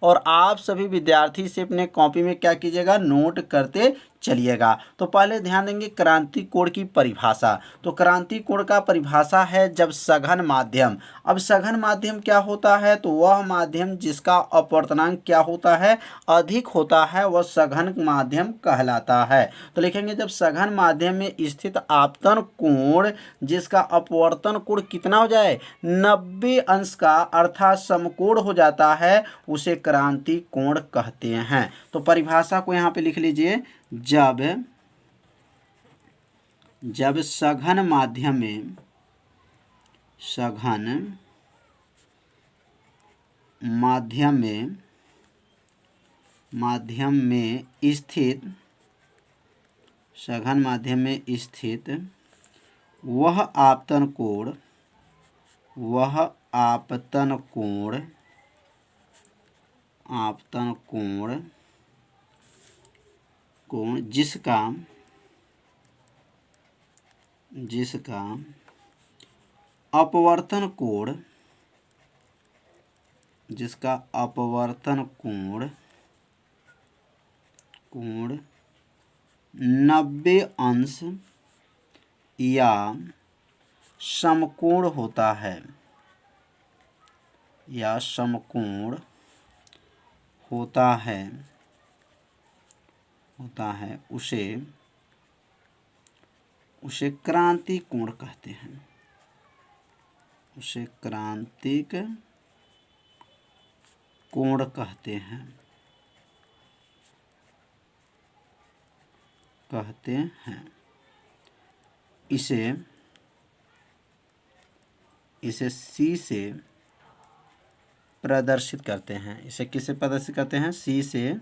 और आप सभी विद्यार्थी से अपने कॉपी में क्या कीजिएगा, नोट करते चलिएगा। तो पहले ध्यान देंगे क्रांति कोण की परिभाषा। तो क्रांति कोण का परिभाषा है जब सघन माध्यम, अब सघन माध्यम क्या होता है, तो वह माध्यम जिसका अपवर्तनांक क्या होता है, अधिक होता है, वह सघन माध्यम कहलाता है। तो लिखेंगे जब सघन माध्यम में स्थित आपतन कोण जिसका अपवर्तन कोण कितना हो जाए, 90 अंश का, अर्थात समकोण हो जाता है, उसे क्रांति कोण कहते हैं। तो परिभाषा को यहाँ पे लिख लीजिए, जब सघन माध्यम में स्थित सघन माध्यम में स्थित वह आपतन कोण जिसका अपवर्तन कोण 90 अंश या समकोण होता है, उसे क्रांति कोण कहते हैं। उसे क्रांतिक कोण कहते हैं। इसे सी से प्रदर्शित करते हैं। इसे किससे प्रदर्शित करते हैं, सी से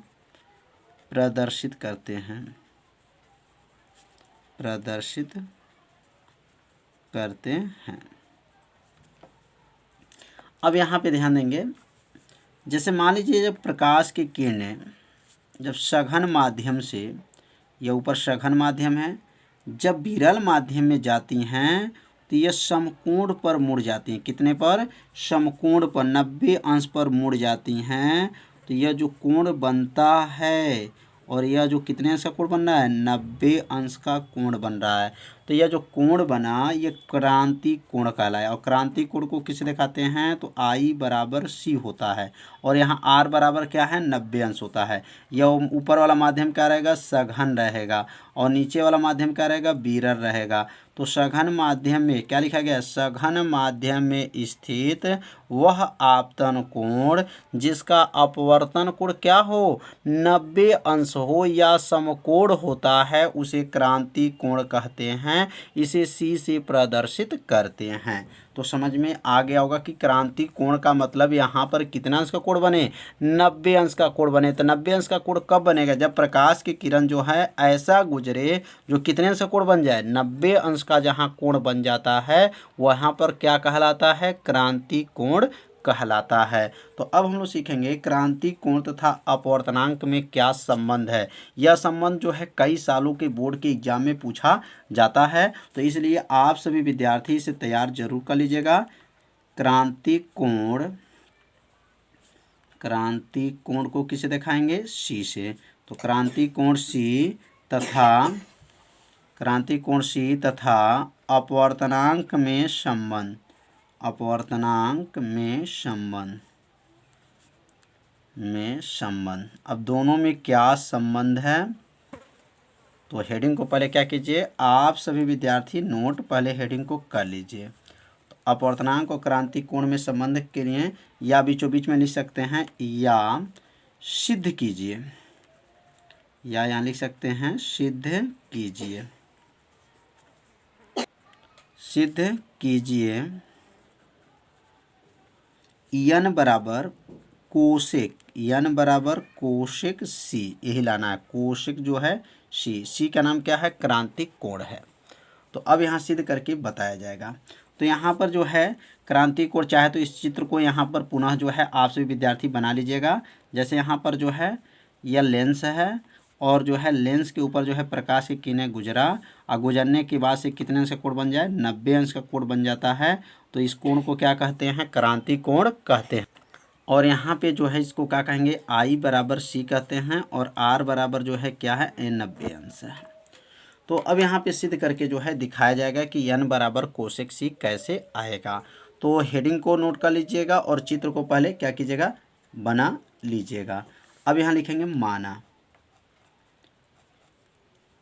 प्रदर्शित करते हैं। अब यहाँ पे ध्यान देंगे, जैसे मान लीजिए जब प्रकाश की किरणें जब सघन माध्यम से, यह ऊपर सघन माध्यम है, जब विरल माध्यम में जाती हैं तो यह समकोण पर मुड़ जाती हैं। कितने पर, समकोण पर, 90 अंश पर मुड़ जाती हैं। तो यह जो कोण बनता है, और यह जो कितने अंश का कोण बन रहा है, 90 अंश का कोण बन रहा है। तो यह जो कोण बना ये क्रांति कोण कहलाया। और क्रांति कोण को किसे दिखाते हैं, तो I बराबर C होता है, और यहाँ R बराबर क्या है, 90 अंश होता है। यह ऊपर वाला माध्यम क्या रहेगा, सघन रहेगा, और नीचे वाला माध्यम क्या रहेगा, विरल रहेगा। तो सघन माध्यम में क्या लिखा गया, सघन माध्यम में स्थित वह आपतन कोण जिसका अपवर्तन कोण क्या हो, 90 अंश हो या समकोण होता है, उसे क्रांति कोण कहते हैं। इसे सी से प्रदर्शित करते हैं। तो समझ में आ गया होगा कि क्रांति कोण का मतलब यहाँ पर कितना अंश का कोण बने, 90 अंश का कोण बने। तो 90 अंश का कोण कब बनेगा, जब प्रकाश की किरण जो है ऐसा गुजरे जो कितने अंश का कोण बन जाए, 90 अंश का जहाँ कोण बन जाता है वहाँ पर क्या कहलाता है, क्रांति कोण कहलाता है। तो अब हम लोग सीखेंगे क्रांति कोण तथा अपवर्तनांक में क्या संबंध है। यह संबंध जो है कई सालों के बोर्ड के एग्जाम में पूछा जाता है, तो इसलिए आप सभी विद्यार्थी इसे तैयार जरूर कर लीजिएगा। क्रांति कोण को किसे दिखाएंगे, सी से। तो क्रांति कोण सी तथा अपवर्तनांक में संबंध। अब दोनों में क्या संबंध है, तो हेडिंग को पहले क्या कीजिए, आप सभी विद्यार्थी नोट पहले हेडिंग को कर लीजिए। तो अपवर्तनांक और क्रांति कोण में संबंध के लिए या बीचों बीच में लिख सकते हैं, या सिद्ध कीजिए, या यहाँ लिख सकते हैं सिद्ध कीजिए n बराबर कोशेक सी, यही लाना है। कोशेक जो है सी का नाम क्या है, क्रांतिक कोण है। तो अब यहाँ सिद्ध करके बताया जाएगा। तो यहाँ पर जो है क्रांति कोण, चाहे तो इस चित्र को यहाँ पर पुनः जो है आप सभी विद्यार्थी बना लीजिएगा। जैसे यहाँ पर जो है यह लेंस है, और जो है लेंस के ऊपर जो है प्रकाश की किरणें गुजरा, और गुजरने के बाद से कितने अंश का कोण बन जाए, 90 अंश का कोण बन जाता है। तो इस कोण को क्या कहते हैं, क्रांति कोण कहते हैं। और यहाँ पे जो है इसको क्या कहेंगे, आई बराबर सी कहते हैं और आर बराबर जो है क्या है, 90 अंश है। तो अब यहाँ पे सिद्ध करके जो है दिखाया जाएगा कि n बराबर कोसेक सी कैसे आएगा। तो हेडिंग को नोट कर लीजिएगा और चित्र को पहले क्या कीजिएगा, बना लीजिएगा। अब यहाँ लिखेंगे माना,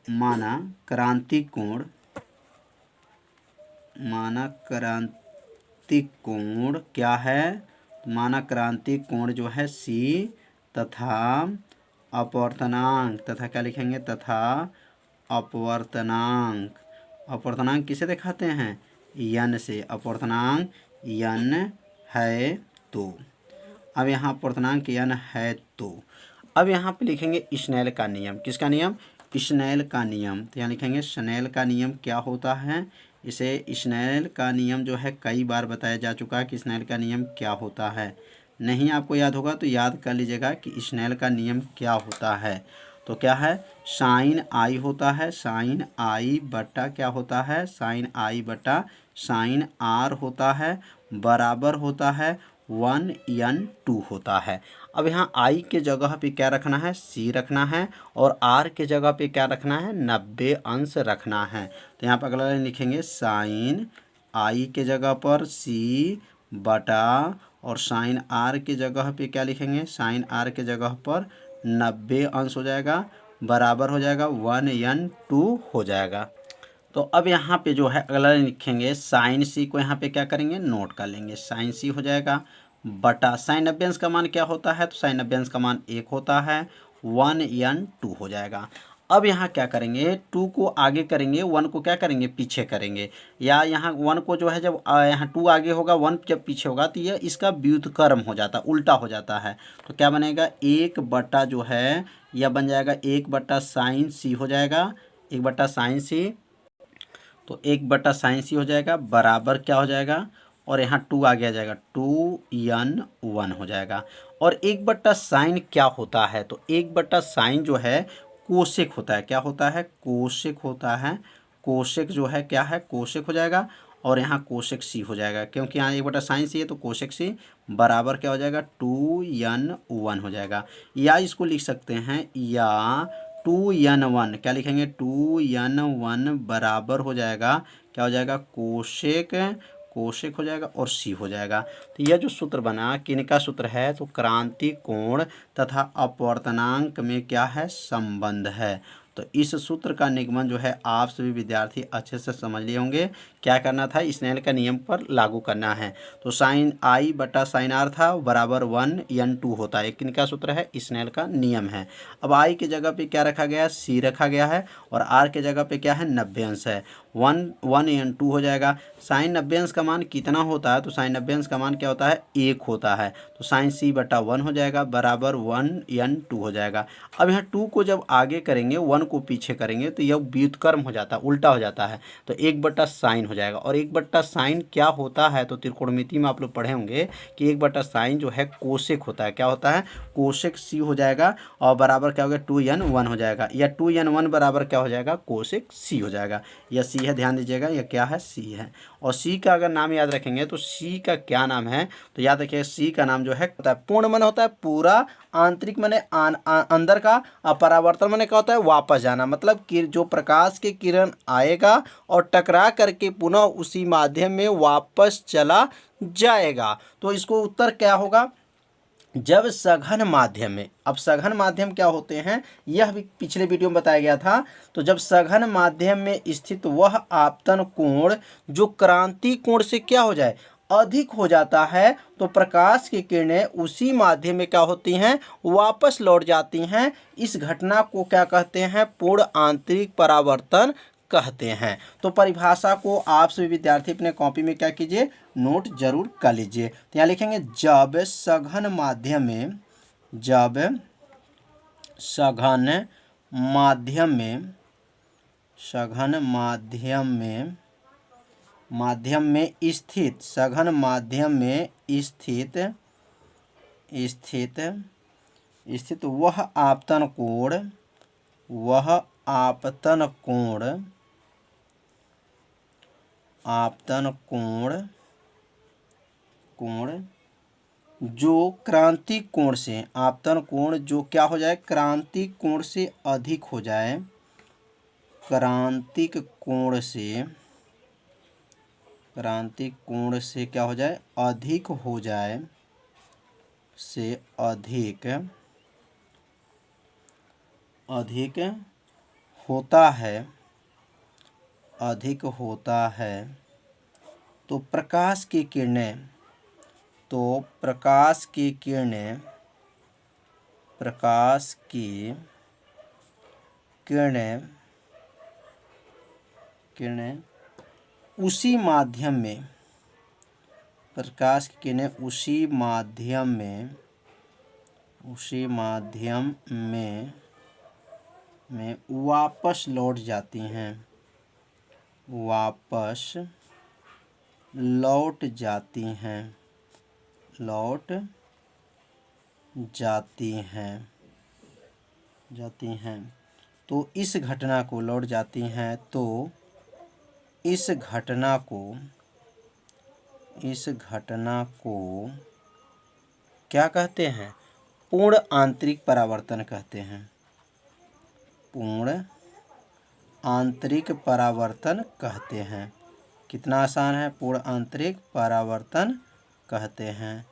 माना क्रांति कोण, माना क्रांति कोण क्या है, माना क्रांति कोण जो है सी तथा अपवर्तनांक, तथा क्या लिखेंगे, तथा अपवर्तनांक, अपवर्तनांक किसे दिखाते हैं, यन से, अपवर्तनांक यन है तो। अब यहाँ अपवर्तनांक यन है तो अब यहाँ पे लिखेंगे स्नेल का नियम, किसका नियम, स्नेल का नियम। तो यहाँ लिखेंगे स्नेल का नियम क्या होता है, इसे स्नेल का नियम जो है कई बार बताया जा चुका है कि स्नेल का नियम क्या होता है। नहीं आपको याद होगा तो याद कर लीजिएगा कि स्नेल का नियम क्या होता है। तो क्या है, साइन आई होता है, साइन आई बटा क्या होता है, साइन आई बटा साइन आर होता है, बराबर होता है 1n2 होता है। अब यहाँ आई के जगह पे क्या रखना है, सी रखना है और आर के जगह पे क्या रखना है, 90 अंश रखना है। तो यहाँ पर अगला लाइन लिखेंगे साइन आई के जगह पर सी बटा और साइन आर के जगह पे क्या लिखेंगे, साइन आर के जगह पर 90 अंश हो जाएगा, बराबर हो जाएगा 1n2 हो जाएगा। तो अब यहाँ पे जो है अगला लिखेंगे साइन सी को यहाँ पे क्या करेंगे, नोट कर लेंगे, साइन सी हो जाएगा बटा साइन 90 अंश का मान क्या होता है, तो साइन 90 अंश का मान 1 होता है, 1n2 हो जाएगा। अब यहाँ क्या करेंगे, 2 को आगे करेंगे, 1 को क्या करेंगे, पीछे करेंगे, या यहाँ 1 को जो है जब यहाँ 2 आगे होगा 1 जब पीछे होगा तो यह इसका व्युत्क्रम हो जाता है, उल्टा हो जाता है। तो क्या बनेगा, 1 बटा जो है यह बन जाएगा 1 बटा साइन सी हो जाएगा, 1 बटा साइन सी, तो 1 बटा साइन सी हो जाएगा, बराबर क्या हो जाएगा, और यहाँ 2 आगे आ जाएगा 2n1 हो जाएगा। और 1 बटा साइन क्या होता है, तो 1 बटा साइन जो है कोसेक होता है, क्या होता है, कोसेक होता है, कोसेक जो है क्या है, कोसेक हो जाएगा। और यहाँ कोसेक सी हो जाएगा, क्योंकि यहाँ 1 बटा साइन सी है तो कोसेक सी बराबर क्या हो जाएगा, 2n1 हो जाएगा। या इसको लिख सकते हैं, या 2n1 क्या लिखेंगे, 2n1 बराबर हो जाएगा, क्या हो जाएगा, कोसेक, कोसेक हो जाएगा और सी हो जाएगा। तो यह जो सूत्र बना किनका सूत्र है, तो क्रांति कोण तथा अपवर्तनांक में क्या है, संबंध है। तो इस सूत्र का निगमन जो है आप सभी विद्यार्थी अच्छे से समझ लिए होंगे। क्या करना था, स्नेल का नियम पर लागू करना है। तो साइन आई बटा साइन आर था बराबर 1n2 होता है, किनका सूत्र है, स्नेल का नियम है। अब आई के जगह पे क्या रखा गया, सी रखा गया है और आर के जगह पे क्या है, 90 अंश है, 1n2 हो जाएगा। साइन 90 अंश का मान कितना होता है, तो साइन 90 अंश का मान क्या होता है, 1 होता है। तो साइन सी बटा 1 हो जाएगा, बराबर 1n2 हो जाएगा। अब यहाँ 2 को जब आगे करेंगे 1 को पीछे करेंगे तो यह व्युत्क्रम हो जाता है, उल्टा हो जाता है, तो 1 बटा साइन हो जाएगा। और 1 बटा साइन क्या होता है, तो त्रिकोणमिति में आप लोग पढ़े होंगे कि 1 बटा साइन जो है कोसेक होता है, क्या होता है, कोसेक सी हो जाएगा और बराबर क्या हो गया, 2n1 हो जाएगा, या 2n1 बराबर क्या हो जाएगा, कोसेक सी हो जाएगा। यह सी है, ध्यान दीजिएगा यह क्या है, सी है। और सी का अगर नाम याद रखेंगे तो सी का क्या नाम है, तो याद रखिएगा सी का नाम जो है होता है पूर्ण, मन होता है पूरा, आंतरिक माने अंदर का, परावर्तन माने क्या होता है, वापस जाना, मतलब कि जो प्रकाश की किरण आएगा और टकरा करके पुनः उसी माध्यम में वापस चला जाएगा। तो इसको उत्तर क्या होगा, जब सघन माध्यम में, अब सघन माध्यम क्या होते हैं यह भी पिछले वीडियो में बताया गया था। तो जब सघन माध्यम में स्थित वह आपतन कोण जो क्रांति कोण से क्या हो जाए, अधिक हो जाता है, तो प्रकाश की किरणें उसी माध्यम में क्या होती हैं, वापस लौट जाती हैं। इस घटना को क्या कहते हैं, पूर्ण आंतरिक परावर्तन कहते हैं। तो परिभाषा को आप सभी विद्यार्थी अपने कॉपी में क्या कीजिए, नोट जरूर कर लीजिए। तो यहाँ लिखेंगे, जब सघन माध्यम में, जब सघन माध्यम में, सघन माध्यम में स्थित, सघन माध्यम में स्थित वह आपतन कोण, वह आपतन कोण जो क्रांतिक कोण से, आपतन कोण जो क्या हो जाए, क्रांतिक कोण से अधिक हो जाए, क्रांतिक कोण से क्या हो जाए, अधिक हो जाए, से अधिक होता है, तो प्रकाश की किरणें, किरणें उसी माध्यम में, प्रकाश की किरणें उसी माध्यम में वापस लौट जाती हैं। तो इस घटना को लौट जाती हैं, तो इस घटना को क्या कहते हैं, पूर्ण आंतरिक परावर्तन कहते हैं, पूर्ण आंतरिक परावर्तन कहते हैं। कितना आसान है, पूर्ण आंतरिक परावर्तन कहते हैं।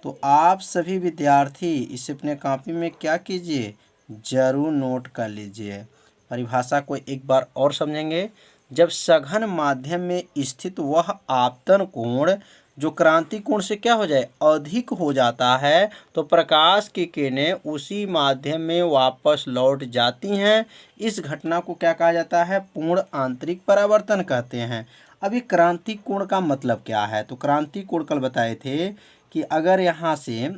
तो आप सभी विद्यार्थी इसे अपने कॉपी में क्या कीजिए, जरूर नोट कर लीजिए। परिभाषा को एक बार और समझेंगे। जब सघन माध्यम में स्थित वह आपतन कोण जो क्रांति कोण से क्या हो जाए, अधिक हो जाता है, तो प्रकाश की किरणें उसी माध्यम में वापस लौट जाती हैं। इस घटना को क्या कहा जाता है, पूर्ण आंतरिक परावर्तन कहते हैं। अभी क्रांति कोण का मतलब क्या है, तो क्रांति कोण कल बताए थे कि अगर यहाँ से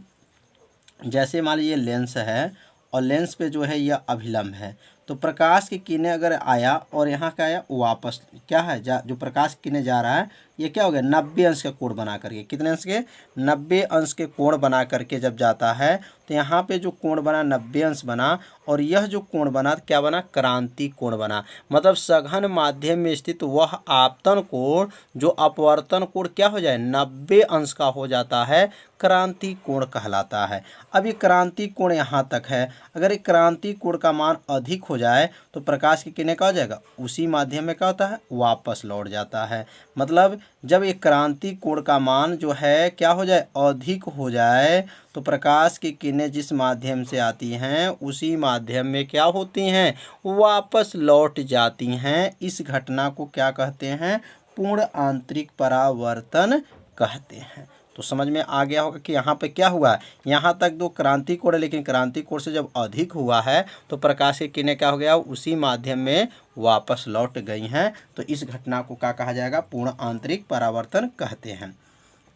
जैसे मान लीजिए लेंस है और लेंस पे जो है यह अभिलंब है, तो प्रकाश की किरणें अगर आया और यहाँ क्या आया, वापस क्या है, जो प्रकाश की किरणें जा रहा है, ये क्या हो गया, 90 अंश का कोण बना करके, कितने अंश के, 90 अंश के कोण बना करके जब जाता है, तो यहाँ पे जो कोण बना 90 अंश बना, और यह जो कोण बना क्या बना, क्रांति कोण बना। मतलब सघन माध्यम में स्थित वह आपतन कोण जो अपवर्तन कोण क्या हो जाए, 90 अंश का हो जाता है, क्रांति कोण कहलाता है। अब ये क्रांति कोण यहाँ तक है। अगर एक क्रांति कोण का मान अधिक हो जाए तो प्रकाश की किरणें क्या हो जाएगा, उसी माध्यम में क्या होता है, वापस लौट जाता है। मतलब जब एक क्रांति कोण का मान जो है क्या हो जाए, अधिक हो जाए, तो प्रकाश की किरणें जिस माध्यम से आती हैं उसी माध्यम में क्या होती हैं, वापस लौट जाती हैं। इस घटना को क्या कहते हैं, पूर्ण आंतरिक परावर्तन कहते हैं। तो समझ में आ गया होगा कि यहाँ पे क्या हुआ है, यहाँ तक दो क्रांति कोण है, लेकिन क्रांति कोण से जब अधिक हुआ है तो प्रकाश की किरणें क्या हो गया, उसी माध्यम में वापस लौट गई हैं। तो इस घटना को क्या कहा जाएगा, पूर्ण आंतरिक परावर्तन कहते हैं।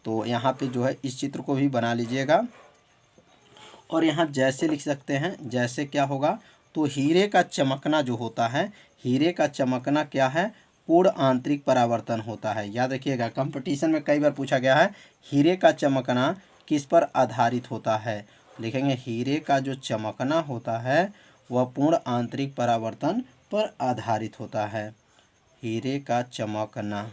तो यहाँ पे जो है इस चित्र को भी बना लीजिएगा, और यहाँ जैसे लिख सकते हैं, जैसे क्या होगा, तो हीरे का चमकना जो होता है, हीरे का चमकना क्या है, पूर्ण आंतरिक परावर्तन होता है। याद रखिएगा, कंपटीशन में कई बार पूछा गया है, हीरे का चमकना किस पर आधारित होता है। लिखेंगे हीरे का जो चमकना होता है वह पूर्ण आंतरिक परावर्तन पर आधारित होता है, हीरे का चमकना।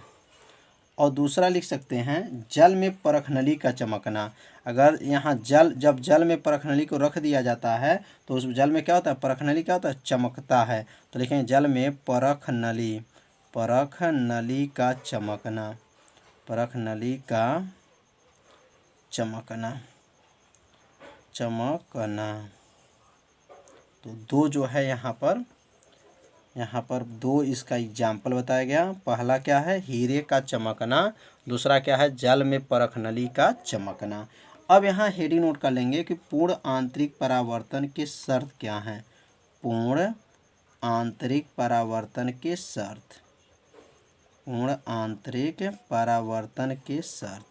और दूसरा लिख सकते हैं जल में परखनली का चमकना। अगर यहाँ जब जल में परखनली को रख दिया जाता है तो उस जल में क्या होता है, परखनली क्या होता है, चमकता है। तो लिखेंगे जल में परखनली का चमकना, परखनली का चमकना। तो दो जो है यहाँ पर दो इसका एग्जाम्पल बताया गया। पहला क्या है, हीरे का चमकना, दूसरा क्या है, जल में परखनली का चमकना। अब यहाँ हेडिंग नोट कर लेंगे कि पूर्ण आंतरिक परावर्तन के शर्त क्या हैं, पूर्ण आंतरिक परावर्तन के शर्त, पूर्ण आंतरिक परावर्तन के शर्त।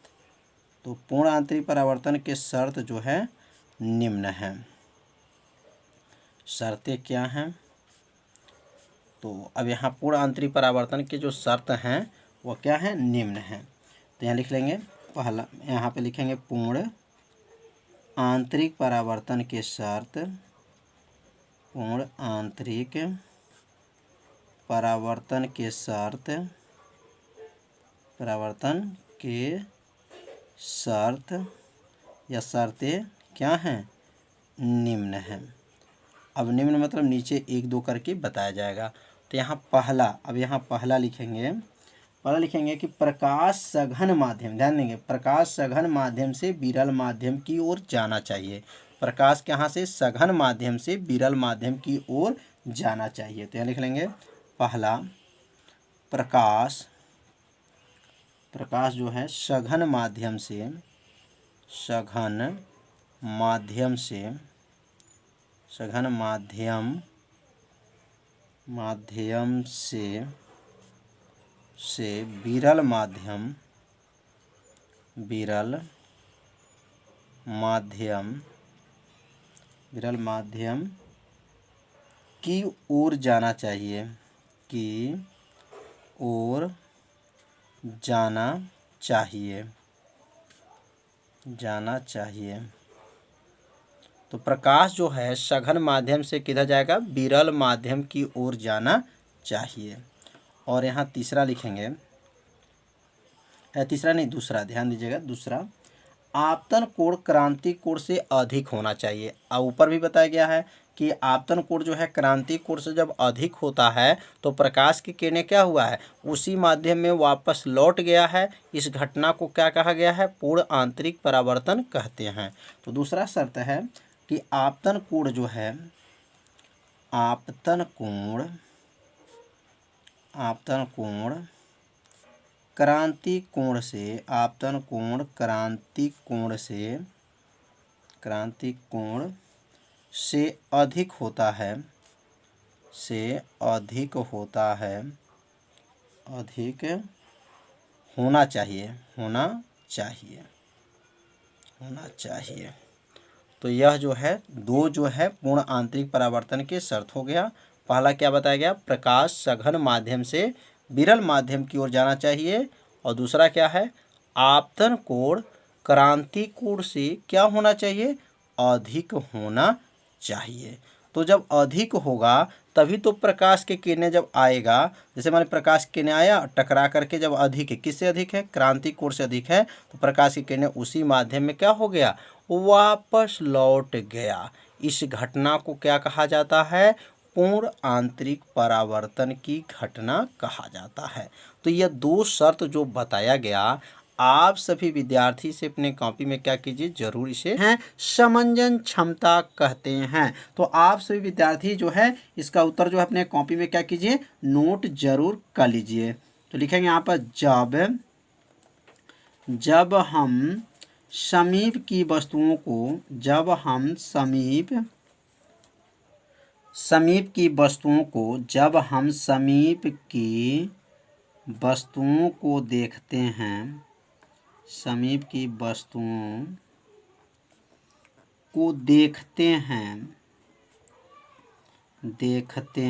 तो पूर्ण आंतरिक परावर्तन के शर्त जो है निम्न है। शर्तें क्या हैं, तो अब यहाँ पूर्ण आंतरिक परावर्तन के जो शर्त हैं वो क्या है, निम्न है। तो यहाँ लिख लेंगे, पहला यहाँ पे लिखेंगे पूर्ण आंतरिक परावर्तन के शर्त, पूर्ण आंतरिक परावर्तन के शर्त, या शर्तें क्या हैं, निम्न हैं। अब निम्न मतलब नीचे एक दो करके बताया जाएगा। तो यहाँ पहला, अब यहाँ पहला लिखेंगे, पहला लिखेंगे कि प्रकाश सघन माध्यम, ध्यान देंगे, प्रकाश सघन माध्यम से विरल माध्यम की ओर जाना चाहिए। प्रकाश कहाँ से, सघन माध्यम से विरल माध्यम की ओर जाना चाहिए। तो यहाँ लिख लेंगे पहला, प्रकाश, प्रकाश जो है सघन माध्यम से, सघन माध्यम से, सघन माध्यम से विरल माध्यम, विरल माध्यम की ओर जाना चाहिए, की ओर जाना चाहिए, जाना चाहिए। तो प्रकाश जो है सघन माध्यम से किधर जाएगा, विरल माध्यम की ओर जाना चाहिए। और यहाँ तीसरा लिखेंगे, तीसरा नहीं दूसरा, ध्यान दीजिएगा, दूसरा, आपतन कोण क्रांति कोण से अधिक होना चाहिए। अब ऊपर भी बताया गया है कि आपतन कोण जो है क्रांति कोण से जब अधिक होता है तो प्रकाश की किरणें क्या हुआ है, उसी माध्यम में वापस लौट गया है। इस घटना को क्या कहा गया है, पूर्ण आंतरिक परावर्तन कहते हैं। तो दूसरा शर्त है कि आपतन कोण जो है, आपतन कोण क्रांति कोण से, आपतन कोण क्रांति कोण से अधिक होता है, से अधिक होता है, अधिक होना चाहिए, होना चाहिए, होना चाहिए। तो यह जो है दो जो है पूर्ण आंतरिक परावर्तन के शर्त हो गया। पहला क्या बताया गया, प्रकाश सघन माध्यम से विरल माध्यम की ओर जाना चाहिए। और दूसरा क्या है, आपतन कोण क्रांति कोण से क्या होना चाहिए, अधिक होना चाहिए। तो जब अधिक होगा तभी तो प्रकाश के किरणें जब आएगा, जैसे मैंने प्रकाश की किरणें आया टकरा करके जब अधिक है, किससे अधिक है, क्रांति कोण से अधिक है, तो प्रकाश की किरणें उसी माध्यम में क्या हो गया, वापस लौट गया। इस घटना को क्या कहा जाता है, पूर्ण आंतरिक परावर्तन की घटना कहा जाता है। तो यह दो शर्त जो बताया गया, आप सभी विद्यार्थी से अपने कॉपी में क्या कीजिए, जरूर इसे हैं समंजन क्षमता कहते हैं। तो आप सभी विद्यार्थी जो है इसका उत्तर जो है अपने कॉपी में क्या कीजिए, नोट जरूर कर लीजिए। तो लिखेंगे यहाँ पर, जब हम समीप की वस्तुओं को, जब हम समीप की वस्तुओं को, जब हम समीप की वस्तुओं को देखते हैं, समीप की वस्तुओं को देखते हैं, देखते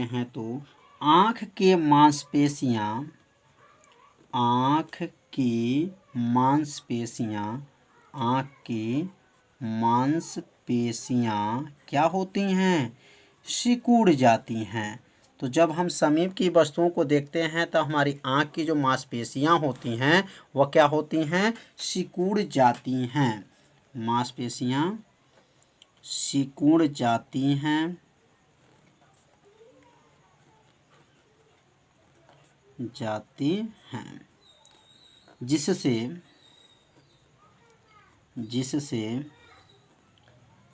हैं तो आँख के मांसपेशियाँ, आँख की मांसपेशियाँ क्या होती हैं, सिकुड़ जाती हैं। तो जब हम समीप की वस्तुओं को देखते हैं तो हमारी आँख की जो मांसपेशियाँ होती हैं वह क्या होती हैं, सिकुड़ जाती हैं। मांसपेशियाँ सिकुड़ जाती हैं,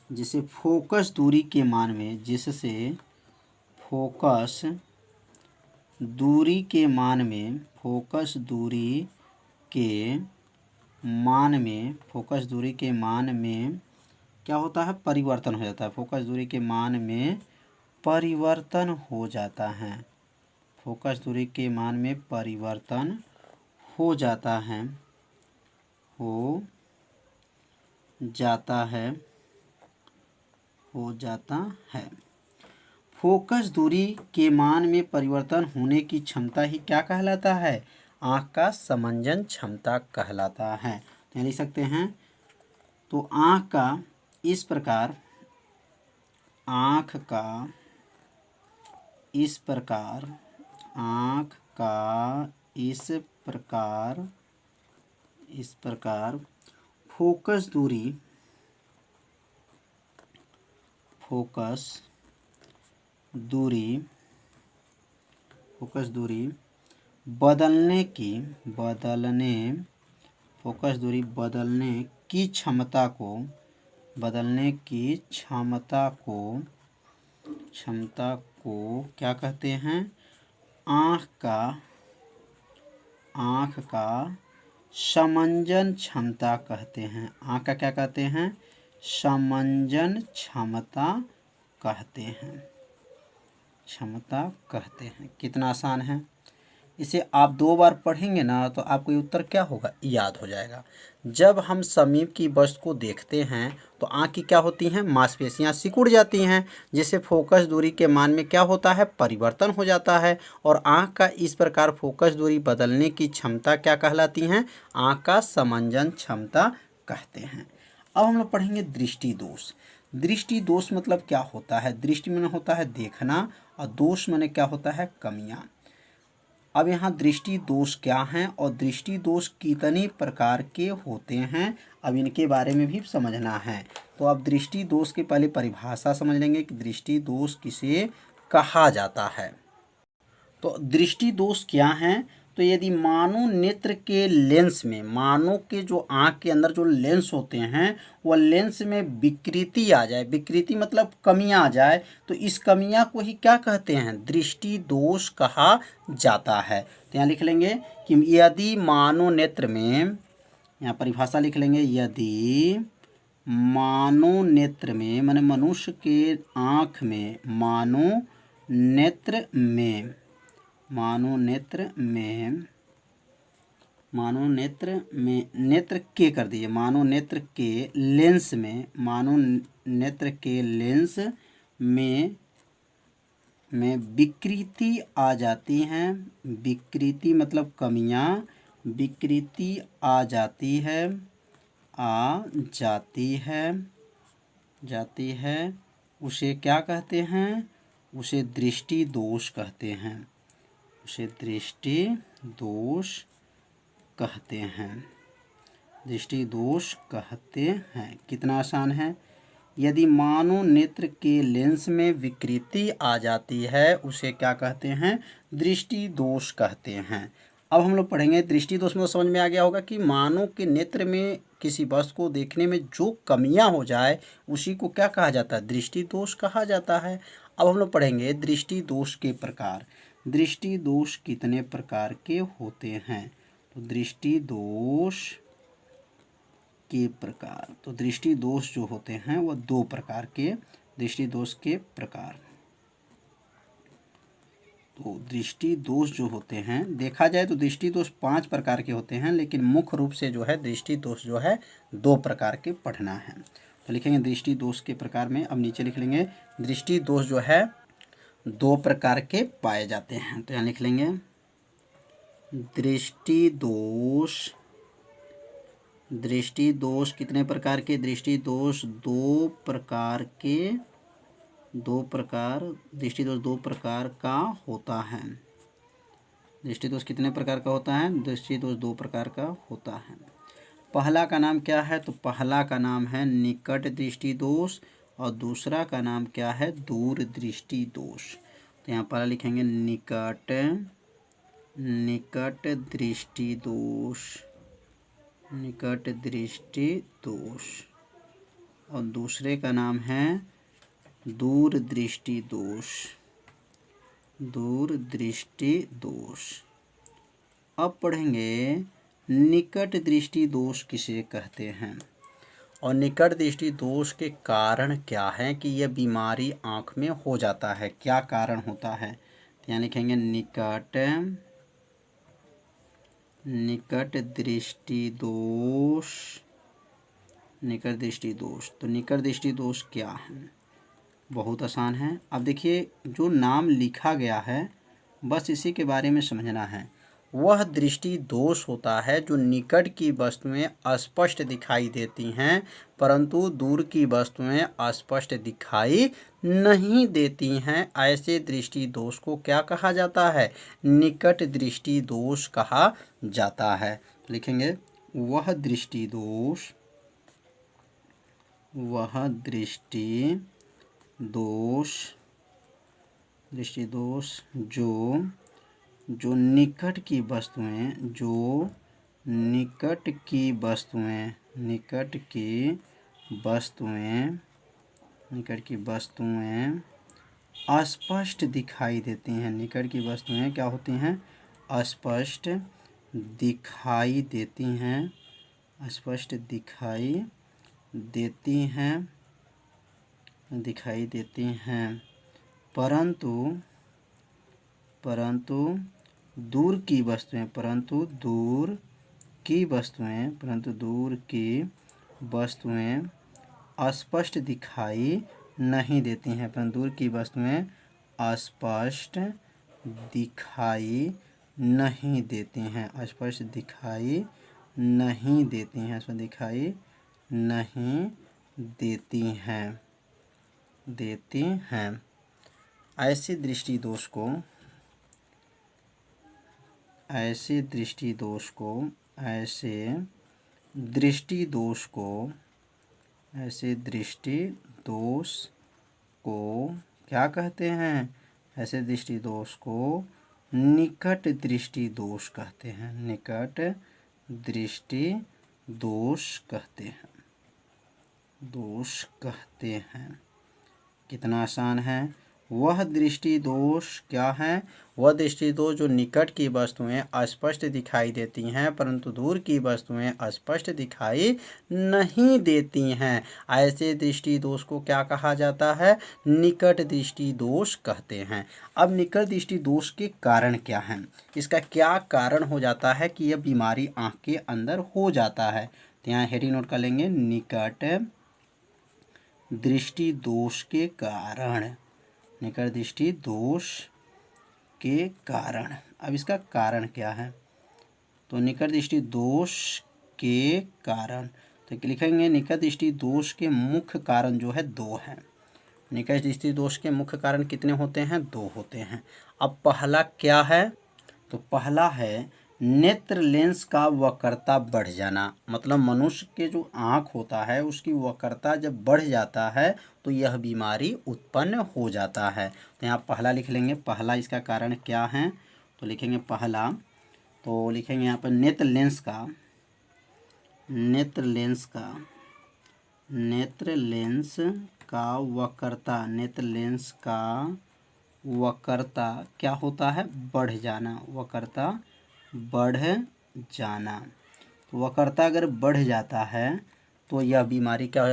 जिससे फोकस दूरी के मान में, जिससे फोकस दूरी के मान में, फोकस दूरी के मान में क्या होता है, परिवर्तन हो जाता है। फोकस दूरी के मान में परिवर्तन हो जाता है, फोकस दूरी के मान में परिवर्तन हो जाता है, हो जाता है। फोकस दूरी के मान में परिवर्तन होने की क्षमता ही क्या कहलाता है, आँख का समंजन क्षमता कहलाता है। तो लिख सकते हैं, तो आँख का इस प्रकार, आँख का इस प्रकार फोकस दूरी बदलने की क्षमता को क्या कहते हैं? आँख का समंजन क्षमता कहते हैं। आँख का क्या कहते हैं? समंजन क्षमता कहते हैं। कितना आसान है। इसे आप 2 बार पढ़ेंगे ना तो आपको ये उत्तर क्या होगा? याद हो जाएगा। जब हम समीप की वस्तु को देखते हैं तो आँख की क्या होती हैं? मांसपेशियाँ सिकुड़ जाती हैं, जिससे फोकस दूरी के मान में क्या होता है? परिवर्तन हो जाता है। और आँख का इस प्रकार फोकस दूरी बदलने की क्षमता क्या कहलाती हैं? आँख का समंजन क्षमता कहते हैं। अब हम लोग पढ़ेंगे दृष्टि दोष। दृष्टि दोष मतलब क्या होता है? दृष्टि माने होता है देखना और दोष माने क्या होता है? कमियाँ। अब यहाँ दृष्टि दोष क्या हैं और दृष्टि दोष कितने प्रकार के होते हैं, अब इनके बारे में भी समझना है। तो अब दृष्टि दोष के पहले परिभाषा समझ लेंगे कि दृष्टि दोष किसे कहा जाता है। तो दृष्टि दोष क्या हैं? तो यदि मानव नेत्र के लेंस में, मानव के जो आँख के अंदर जो लेंस होते हैं वह लेंस में विकृति आ जाए, विकृति मतलब कमियां आ जाए, तो इस कमियां को ही क्या कहते हैं? दृष्टि दोष कहा जाता है। तो यहाँ लिख लेंगे कि यदि मानव नेत्र में, यहाँ परिभाषा लिख लेंगे, यदि मानव नेत्र में माने मनुष्य के आँख में, मानव नेत्र में नेत्र के कर दीजिए, मानव नेत्र के लेंस में, मानव नेत्र के लेंस में विकृति आ जाती हैं, विकृति मतलब कमियां, विकृति आ जाती है, उसे क्या कहते हैं? उसे दृष्टि दोष कहते हैं। उसे दृष्टि दोष कहते हैं। दृष्टि दोष कहते हैं। कितना आसान है। यदि मानव नेत्र के लेंस में विकृति आ जाती है उसे क्या कहते हैं? दृष्टि दोष कहते हैं। अब हम लोग पढ़ेंगे दृष्टि दोष में, समझ में आ गया होगा कि मानव के नेत्र में किसी वस्तु को देखने में जो कमियां हो जाए उसी को क्या कहा जाता है? दृष्टि दोष कहा जाता है। अब हम लोग पढ़ेंगे दृष्टि दोष के प्रकार। दृष्टि दोष कितने प्रकार के होते हैं? तो दृष्टि दोष के प्रकार, तो दृष्टि दोष जो होते हैं वह 2 प्रकार के दृष्टि दोष के प्रकार। तो दृष्टि दोष जो होते हैं, देखा जाए तो दृष्टि दोष 5 प्रकार के होते हैं, लेकिन मुख्य रूप से जो है दृष्टि दोष जो है 2 प्रकार के पढ़ना है। तो लिखेंगे दृष्टि दोष के प्रकार में, अब नीचे लिख लेंगे दृष्टि दोष जो है 2 प्रकार के पाए जाते हैं। तो यहाँ लिख लेंगे दृष्टि दोष कितने प्रकार के? दृष्टि दोष 2 प्रकार के, दृष्टि दोष 2 प्रकार का होता है। दृष्टि दोष कितने प्रकार का होता है? दृष्टि दोष 2 प्रकार का होता है। पहला का नाम क्या है? तो पहला का नाम है निकट दृष्टि दोष और दूसरा का नाम क्या है? दूर दृष्टि दोष। तो यहाँ पहला लिखेंगे निकट दृष्टि दोष, निकट दृष्टि दोष, और दूसरे का नाम है दूर दृष्टि दोष, दूर दृष्टि दोष। अब पढ़ेंगे निकट दृष्टि दोष किसे कहते हैं और निकट दृष्टि दोष के कारण क्या है कि यह बीमारी आँख में हो जाता है, क्या कारण होता है? तो यहाँ लिखेंगे निकट दृष्टि दोष, निकट दृष्टि दोष। तो निकट दृष्टि दोष क्या है? बहुत आसान है। अब देखिए जो नाम लिखा गया है बस इसी के बारे में समझना है। वह दृष्टि दोष होता है जो निकट की वस्तुएं अस्पष्ट दिखाई देती हैं परंतु दूर की वस्तुएं अस्पष्ट दिखाई नहीं देती हैं। ऐसे दृष्टि दोष को क्या कहा जाता है? निकट दृष्टि दोष कहा जाता है। लिखेंगे वह दृष्टि दोष जो निकट की वस्तुएं अस्पष्ट दिखाई देती हैं। निकट की वस्तुएं क्या होती हैं? अस्पष्ट दिखाई देती हैं परंतु दूर की वस्तुएं अस्पष्ट दिखाई नहीं देती हैं। परंतु दूर की वस्तुएं अस्पष्ट दिखाई नहीं देती हैं। ऐसे दृष्टि दोष को क्या कहते हैं? ऐसे दृष्टि दोष को निकट दृष्टि दोष कहते हैं। कितना आसान है। वह दृष्टि दोष क्या है? वह दृष्टि दोष जो निकट की वस्तुएं अस्पष्ट दिखाई देती हैं परंतु दूर की वस्तुएं अस्पष्ट दिखाई नहीं देती हैं। ऐसे दृष्टि दोष को क्या कहा जाता है? निकट दृष्टि दोष कहते हैं। अब निकट दृष्टि दोष के कारण क्या हैं? इसका क्या कारण हो जाता है कि यह बीमारी आँख के अंदर हो जाता है? तो यहाँ हेडिंग नोट कर लेंगे, निकट दृष्टि दोष के कारण। अब इसका कारण क्या है? तो निकट दृष्टि दोष के कारण तो लिखेंगे निकट दृष्टि दोष के मुख्य कारण जो है 2 हैं। निकट दृष्टि दोष के मुख्य कारण कितने होते हैं? 2 होते हैं। अब पहला क्या है? तो पहला है नेत्र लेंस का वक्रता बढ़ जाना। मतलब मनुष्य के जो आँख होता है उसकी वक्रता जब बढ़ जाता है तो यह बीमारी उत्पन्न हो जाता है। तो यहाँ पहला लिख लेंगे। पहला इसका कारण क्या है? तो लिखेंगे पहला, तो लिखेंगे यहाँ पर नेत्र लेंस का वक्रता क्या होता है? बढ़ जाना। तो वक्रता अगर बढ़ जाता है तो यह बीमारी क्या हो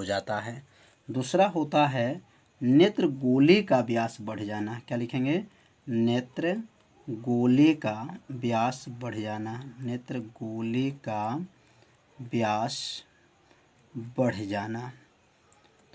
जाता है। दूसरा होता है नेत्र गोले का व्यास बढ़ जाना। क्या लिखेंगे? नेत्र गोले का व्यास बढ़ जाना।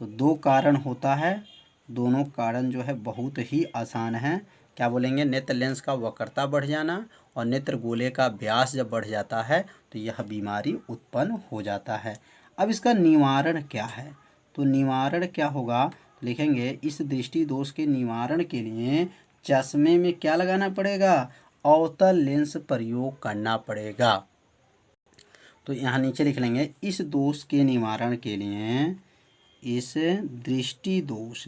तो 2 कारण होता है। दोनों कारण जो है बहुत ही आसान है। क्या बोलेंगे? नेत्र लेंस का वक्रता बढ़ जाना और नेत्र गोले का व्यास जब बढ़ जाता है तो यह बीमारी उत्पन्न हो जाता है। अब इसका निवारण क्या है? तो निवारण क्या होगा? लिखेंगे इस दृष्टि दोष के निवारण के लिए चश्मे में क्या लगाना पड़ेगा? अवतल लेंस प्रयोग करना पड़ेगा। तो यहाँ नीचे लिख लेंगे इस दोष के निवारण के लिए इस दृष्टि दोष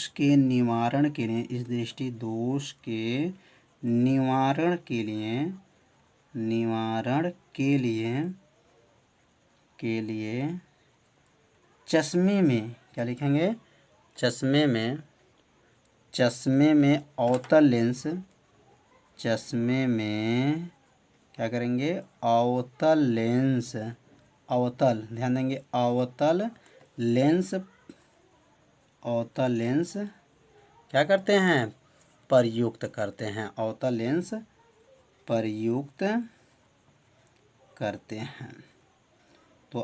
के निवारण के लिए चश्मे में क्या लिखेंगे? चश्मे में अवतल लेंस क्या करेंगे? अवतल ध्यान देंगे। अवतल लेंस क्या करते हैं? प्रयुक्त करते हैं। अवतल लेंस प्रयुक्त करते हैं। तो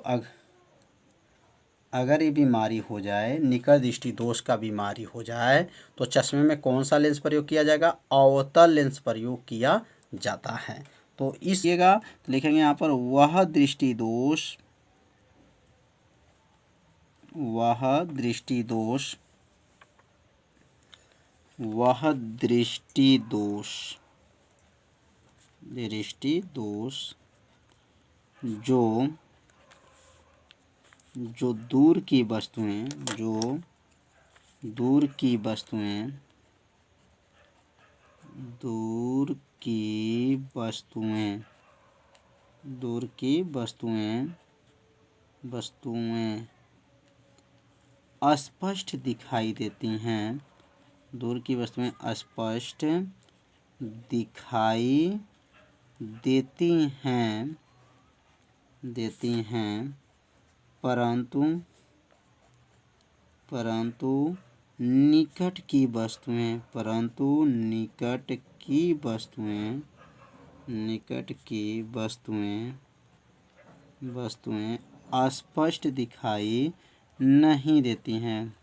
अगर ये बीमारी हो जाए, निकट दृष्टि दोष का बीमारी हो जाए, तो चश्मे में कौन सा लेंस प्रयोग किया जाएगा? अवतल लेंस प्रयोग किया जाता है। तो इसलिएगा तो लिखेंगे यहाँ पर वह दृष्टि दोष, वह दृष्टि दोष, वह दृष्टि दोष, दृष्टि दोष जो दूर की वस्तुएं, जो दूर की वस्तुएं, दूर की वस्तुएं, दूर की वस्तुएं, वस्तुएं अस्पष्ट दिखाई देती हैं, दूर की वस्तुएं अस्पष्ट दिखाई देती हैं, देती हैं, परंतु निकट की वस्तुएं, परंतु निकट की वस्तुएं, निकट की वस्तुएं, वस्तुएं अस्पष्ट दिखाई नहीं देती हैं,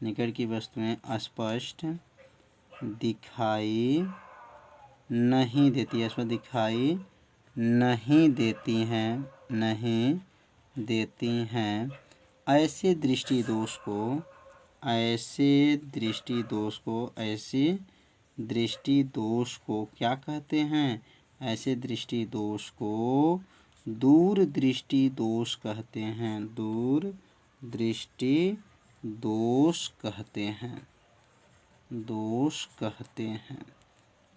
निकट की वस्तुएं अस्पष्ट दिखाई नहीं देती, अस्पष्ट दिखाई नहीं देती हैं, नहीं देती हैं। ऐसे दृष्टि दोष को, ऐसे दृष्टि दोष को, ऐसे दृष्टि दोष को क्या कहते हैं? ऐसे दृष्टि दोष को दूर दृष्टि दोष कहते हैं, दूर दृष्टि दोष कहते हैं, दोष कहते हैं।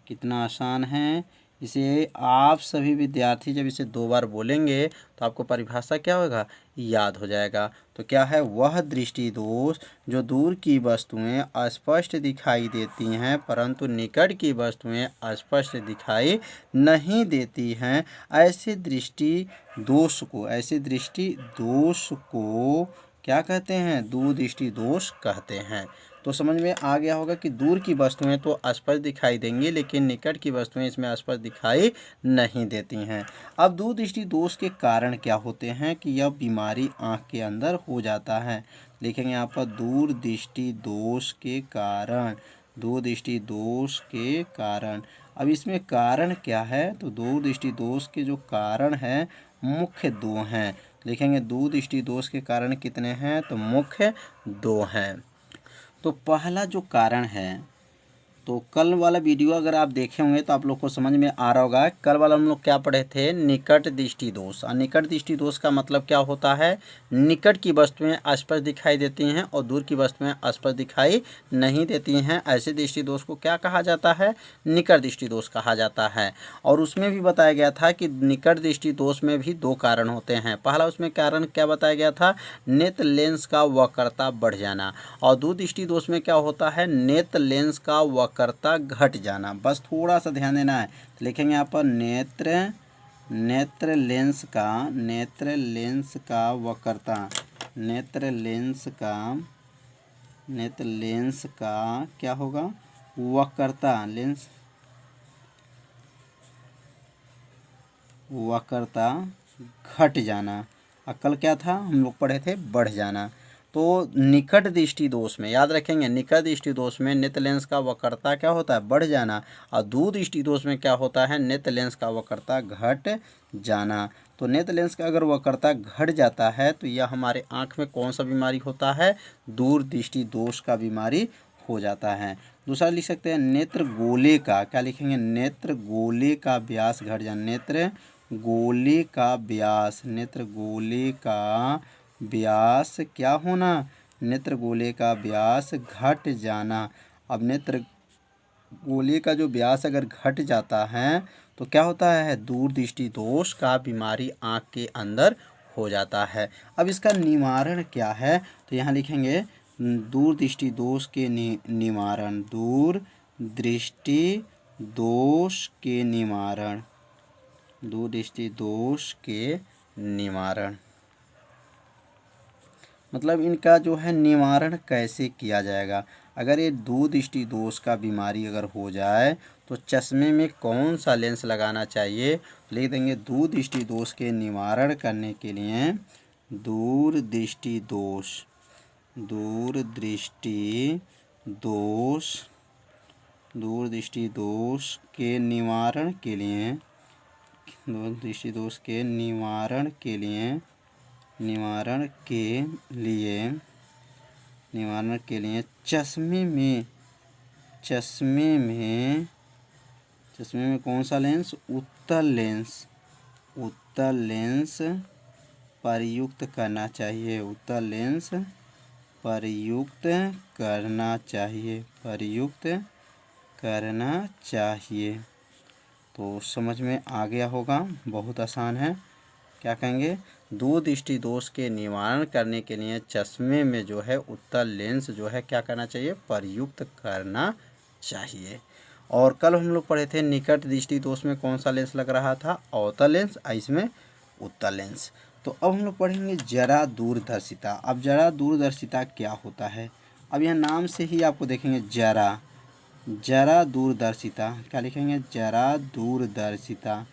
कितना आसान है। इसे आप सभी विद्यार्थी जब इसे 2 बार बोलेंगे तो आपको परिभाषा क्या होगा? याद हो जाएगा। तो क्या है? वह दृष्टि दोष जो दूर की वस्तुएं अस्पष्ट दिखाई देती हैं परंतु निकट की वस्तुएं अस्पष्ट दिखाई नहीं देती हैं, ऐसे दृष्टि दोष को, ऐसे दृष्टि दोष को क्या कहते हैं? दूर दृष्टि दोष कहते हैं। तो समझ में आ गया होगा कि दूर की वस्तुएं तो स्पष्ट दिखाई देंगी लेकिन निकट की वस्तुएं इसमें स्पष्ट दिखाई नहीं देती हैं। अब दूर दृष्टि दोष के कारण क्या होते हैं कि यह बीमारी आँख के अंदर हो जाता है। लिखेंगे यहाँ पर दूर दृष्टि दोष के कारण, दूर दृष्टि दोष के कारण। अब इसमें कारण क्या है? तो दूर दृष्टि दोष के जो कारण हैं मुख्य 2 हैं। लिखेंगे दूर दृष्टि दोष के कारण कितने हैं? तो मुख्य 2 हैं। तो पहला जो कारण है, तो कल वाला वीडियो अगर आप देखे होंगे तो आप लोग को समझ में आ रहा होगा। कल वाला हम लोग क्या पढ़े थे? निकट दृष्टि दोष। और निकट दृष्टि दोष का मतलब क्या होता है? निकट की वस्तुएं स्पष्ट दिखाई देती हैं और दूर की वस्तुएं स्पष्ट दिखाई नहीं देती हैं। ऐसे दृष्टि दोष को क्या कहा जाता है? निकट दृष्टि दोष कहा जाता है। और उसमें भी बताया गया था कि निकट दृष्टि दोष में भी 2 कारण होते हैं। पहला उसमें कारण क्या बताया गया था? नेत्र लेंस का वक्रता बढ़ जाना। और दूर दृष्टि दोष में क्या होता है? नेत्र लेंस का वक्रता घट जाना। बस थोड़ा सा ध्यान देना है। तो लिखेंगे यहाँ पर नेत्र लेंस का, नेत्र लेंस का वक्रता, नेत्र लेंस का, नेत्र लेंस का क्या होगा? वक्रता, लेंस वक्रता घट जाना। कल क्या था? हम लोग पढ़े थे बढ़ जाना। तो निकट दृष्टि दोष में याद रखेंगे, निकट दृष्टि दोष में नेत्र लेंस का वक्रता क्या होता है? बढ़ जाना। और दूर दृष्टि दोष में क्या होता है? नेत्र लेंस का वक्रता घट जाना। तो नेत्र लेंस का अगर वक्रता घट जाता है तो यह हमारे आँख में कौन सा बीमारी होता है? दूर दृष्टि दोष का बीमारी हो जाता है। दूसरा लिख सकते हैं नेत्र गोले का, क्या लिखेंगे? नेत्र गोले का व्यास घट जाना। नेत्र गोले का व्यास, नेत्र गोले का व्यास क्या होना? नेत्र गोले का व्यास घट जाना। अब नेत्र गोले का जो व्यास अगर घट जाता है तो क्या होता है? दूर दृष्टि दोष का बीमारी आँख के अंदर हो जाता है। अब इसका निवारण क्या है? तो यहाँ लिखेंगे दूर दृष्टि दोष के निवारण, दूर दृष्टि दोष के निवारण, दूर दृष्टि दोष के निवारण। मतलब इनका जो है निवारण कैसे किया जाएगा? अगर ये दूर दृष्टि दोष का बीमारी अगर हो जाए तो चश्मे में कौन सा लेंस लगाना चाहिए? लिख देंगे दूर दृष्टि दोष के निवारण करने के लिए, दूरदृष्टि दोष, दूरदृष्टि दोष के निवारण के लिए, दूरदृष्टि दोष के निवारण के लिए चश्मे में कौन सा लेंस? उत्तल लेंस प्रयुक्त करना चाहिए, उत्तल लेंस प्रयुक्त करना चाहिए। तो समझ में आ गया होगा, बहुत आसान है। क्या कहेंगे? दूरदृष्टि दोष के निवारण करने के लिए चश्मे में जो है उत्तल लेंस जो है क्या करना चाहिए? प्रयुक्त करना चाहिए। और कल हम लोग पढ़े थे निकट दृष्टि दोष में कौन सा लेंस लग रहा था? अवतल लेंस, इसमें उत्तल लेंस। तो अब हम लोग पढ़ेंगे जरा दूरदर्शिता। अब जरा दूरदर्शिता क्या होता है? अब यह नाम से ही आपको देखेंगे जरा दूरदर्शिता। क्या लिखेंगे? जरा दूरदर्शिता।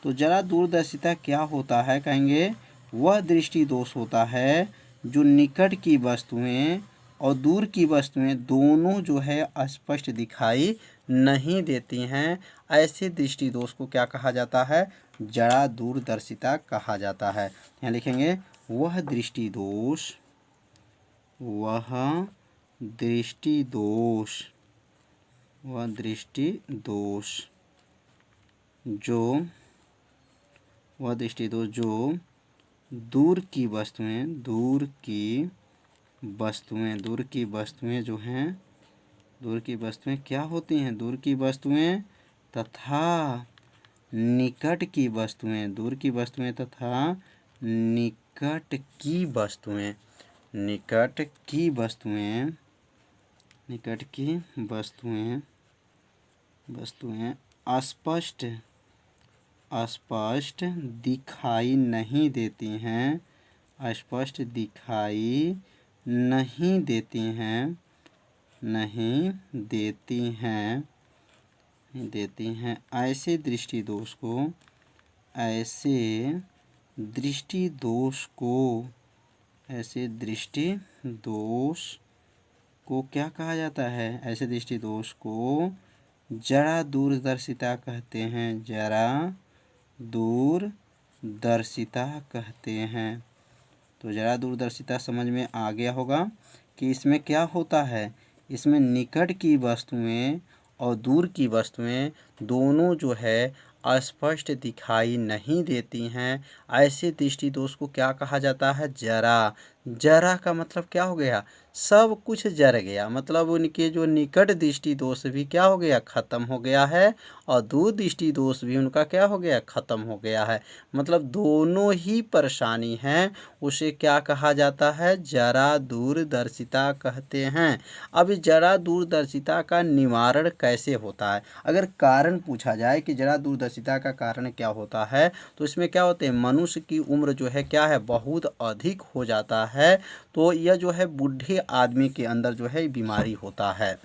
तो जरा दूरदर्शिता क्या होता है? कहेंगे वह दृष्टि दोष होता है जो निकट की वस्तुएं और दूर की वस्तुएं दोनों जो है स्पष्ट दिखाई नहीं देती हैं। ऐसे दृष्टि दोष को क्या कहा जाता है? जरा दूरदर्शिता कहा जाता है। यहाँ लिखेंगे वह दृष्टि दोष जो दूर की वस्तुएं जो हैं, दूर की वस्तुएं क्या होती हैं? दूर की वस्तुएं तथा निकट की वस्तुएं, दूर की वस्तुएं तथा निकट की वस्तुएं स्पष्ट दिखाई नहीं देती हैं, ऐसे दृष्टि दोष को क्या कहा जाता है? ऐसे दृष्टि दोष को जरा दूरदर्शिता कहते हैं, जरा दूरदर्शिता कहते हैं। तो जरा दूरदर्शिता समझ में आ गया होगा कि इसमें क्या होता है? इसमें निकट की वस्तुएं और दूर की वस्तुएं दोनों जो है अस्पष्ट दिखाई नहीं देती हैं। ऐसे दृष्टि दोष को क्या कहा जाता है? जरा का मतलब क्या हो गया? सब कुछ जर गया, मतलब उनके जो निकट दृष्टि दोष भी क्या हो गया? खत्म हो गया है। और दूर दृष्टि दोष भी उनका क्या हो गया? खत्म हो गया है। मतलब दोनों ही परेशानी हैं, उसे क्या कहा जाता है? जरा दूरदर्शिता कहते हैं। अब जरा दूरदर्शिता का निवारण कैसे होता है? अगर कारण पूछा जाए कि जरा दूरदर्शिता का कारण क्या होता है, तो इसमें क्या होते हैं? मनुष्य की उम्र जो है क्या है? बहुत अधिक हो जाता है। तो यह जो है बूढ़े आदमी के अंदर जो है बीमारी होता है।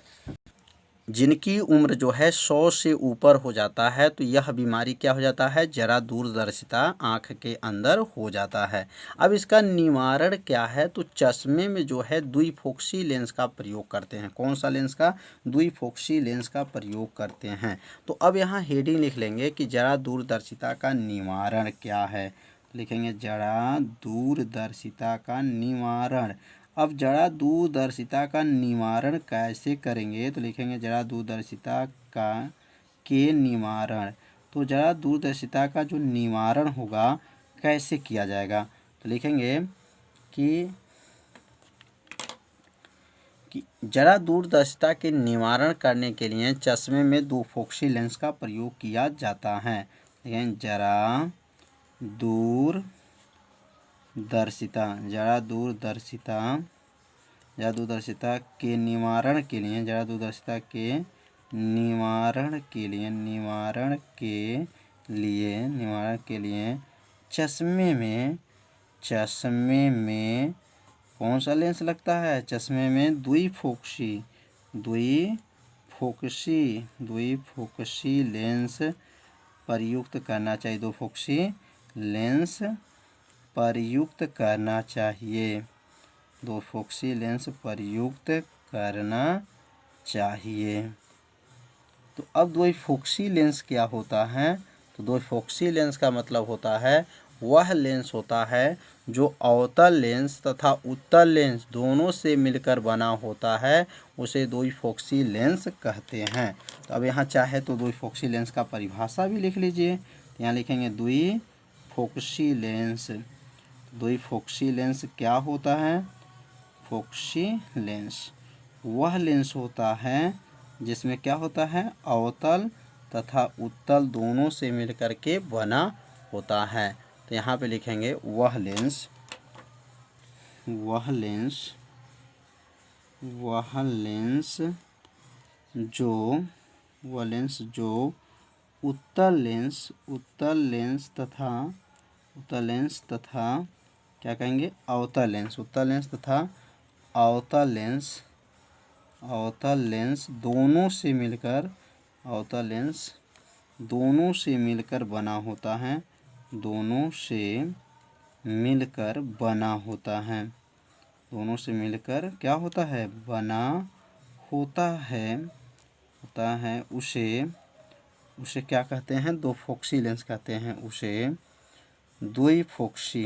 जिनकी उम्र जो है 100 से ऊपर हो जाता है, तो यह बीमारी क्या हो जाता है? जरा दूरदर्शिता आँख के अंदर हो जाता है। अब इसका निवारण क्या है? तो चश्मे में जो है द्विफोक्सी लेंस का प्रयोग करते हैं। कौन सा लेंस का? द्विफोक्सी लेंस का प्रयोग करते हैं। तो अब यहाँ हेडिंग लिख लेंगे कि जरा दूरदर्शिता का निवारण क्या है। लिखेंगे जरा दूरदर्शिता का निवारण। अब जरा दूरदर्शिता का निवारण कैसे करेंगे? तो लिखेंगे जरा दूरदर्शिता के निवारण। तो जरा दूरदर्शिता का जो निवारण होगा कैसे किया जाएगा? तो लिखेंगे कि जरा दूरदर्शिता के निवारण करने के लिए चश्मे में द्विफोक्सी लेंस का प्रयोग किया जाता है। लेकिन जरा दूरदर्शिता के निवारण के लिए चश्मे में कौन सा लेंस लगता है? चश्मे में द्विफोक्सी लेंस प्रयुक्त करना चाहिए। द्विफोक्सी लेंस प्रयुक्त करना चाहिए। दो फोकसी लेंस प्रयुक्त करना चाहिए। तो अब द्विफोक्सी लेंस क्या होता है? तो द्विफोक्सी लेंस का मतलब होता है वह लेंस होता है जो अवतल लेंस तथा उत्तल लेंस दोनों से मिलकर बना होता है, उसे द्विफोक्सी लेंस कहते हैं। तो अब यहाँ चाहे तो द्विफोक्सी लेंस का परिभाषा भी लिख लीजिए। यहाँ लिखेंगे द्विफोक्सी लेंस। द्विफोक्सी लेंस क्या होता है? फोक्सी लेंस वह लेंस होता है जिसमें क्या होता है? अवतल तथा उत्तल दोनों से मिलकर के बना होता है। तो यहाँ पे लिखेंगे वह लेंस जो उत्तल लेंस तथा क्या कहेंगे? अवतल लेंस दोनों से मिलकर बना होता है। दोनों से मिलकर क्या होता है? बना होता है। उसे क्या कहते हैं? द्विफोक्सी लेंस कहते हैं। उसे द्विफोक्सी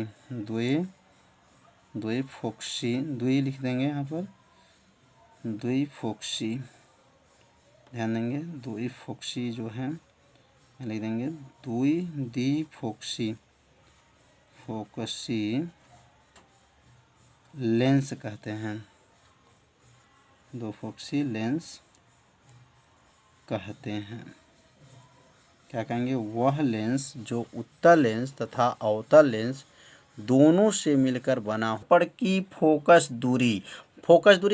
द्वि लिख देंगे यहाँ पर। द्विफोक्सी ध्यान देंगे। द्विफोक्सी जो है लिख देंगे द्विफोक्सी लेंस कहते हैं। द्विफोक्सी लेंस कहते हैं। क्या कहेंगे? वह लेंस जो उत्तल लेंस तथा अवतल लेंस दोनों से मिलकर बना पर की फोकस दूरी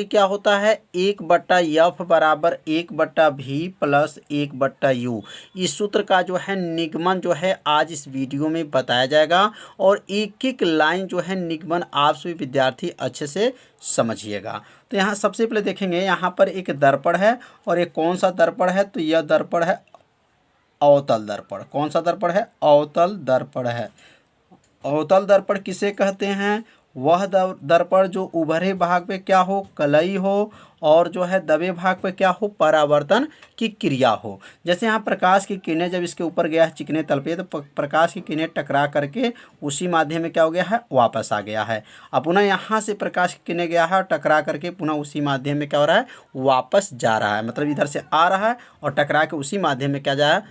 क्या होता है? 1/f बराबर 1/v प्लस 1/u। इस सूत्र का जो है निगमन जो है आज इस वीडियो में बताया जाएगा और एक एक लाइन जो है निगमन आप सभी विद्यार्थी अच्छे से समझिएगा। तो यहाँ सबसे पहले देखेंगे, यहाँ पर एक दर्पण है और एक कौन सा दर्पण है? तो यह दर्पण है अवतल दर्पण। कौन सा दर्पण है? अवतल दर्पण है। अवतल दर्पण किसे कहते हैं? वह दर्पण जो उभरे भाग पे क्या हो? कलई हो और जो है दबे भाग पे क्या हो? परावर्तन की क्रिया हो। जैसे यहाँ प्रकाश की किरणें जब इसके ऊपर गया है चिकने तल पे, तो प्रकाश की किरणें टकरा करके उसी माध्यम में क्या हो गया है? वापस आ गया है। अब पुनः यहाँ से प्रकाश की किरणें गया है और टकरा करके पुनः उसी माध्यम में क्या हो रहा है? वापस जा रहा है। मतलब इधर से आ रहा है और टकरा के उसी माध्यम में क्या जा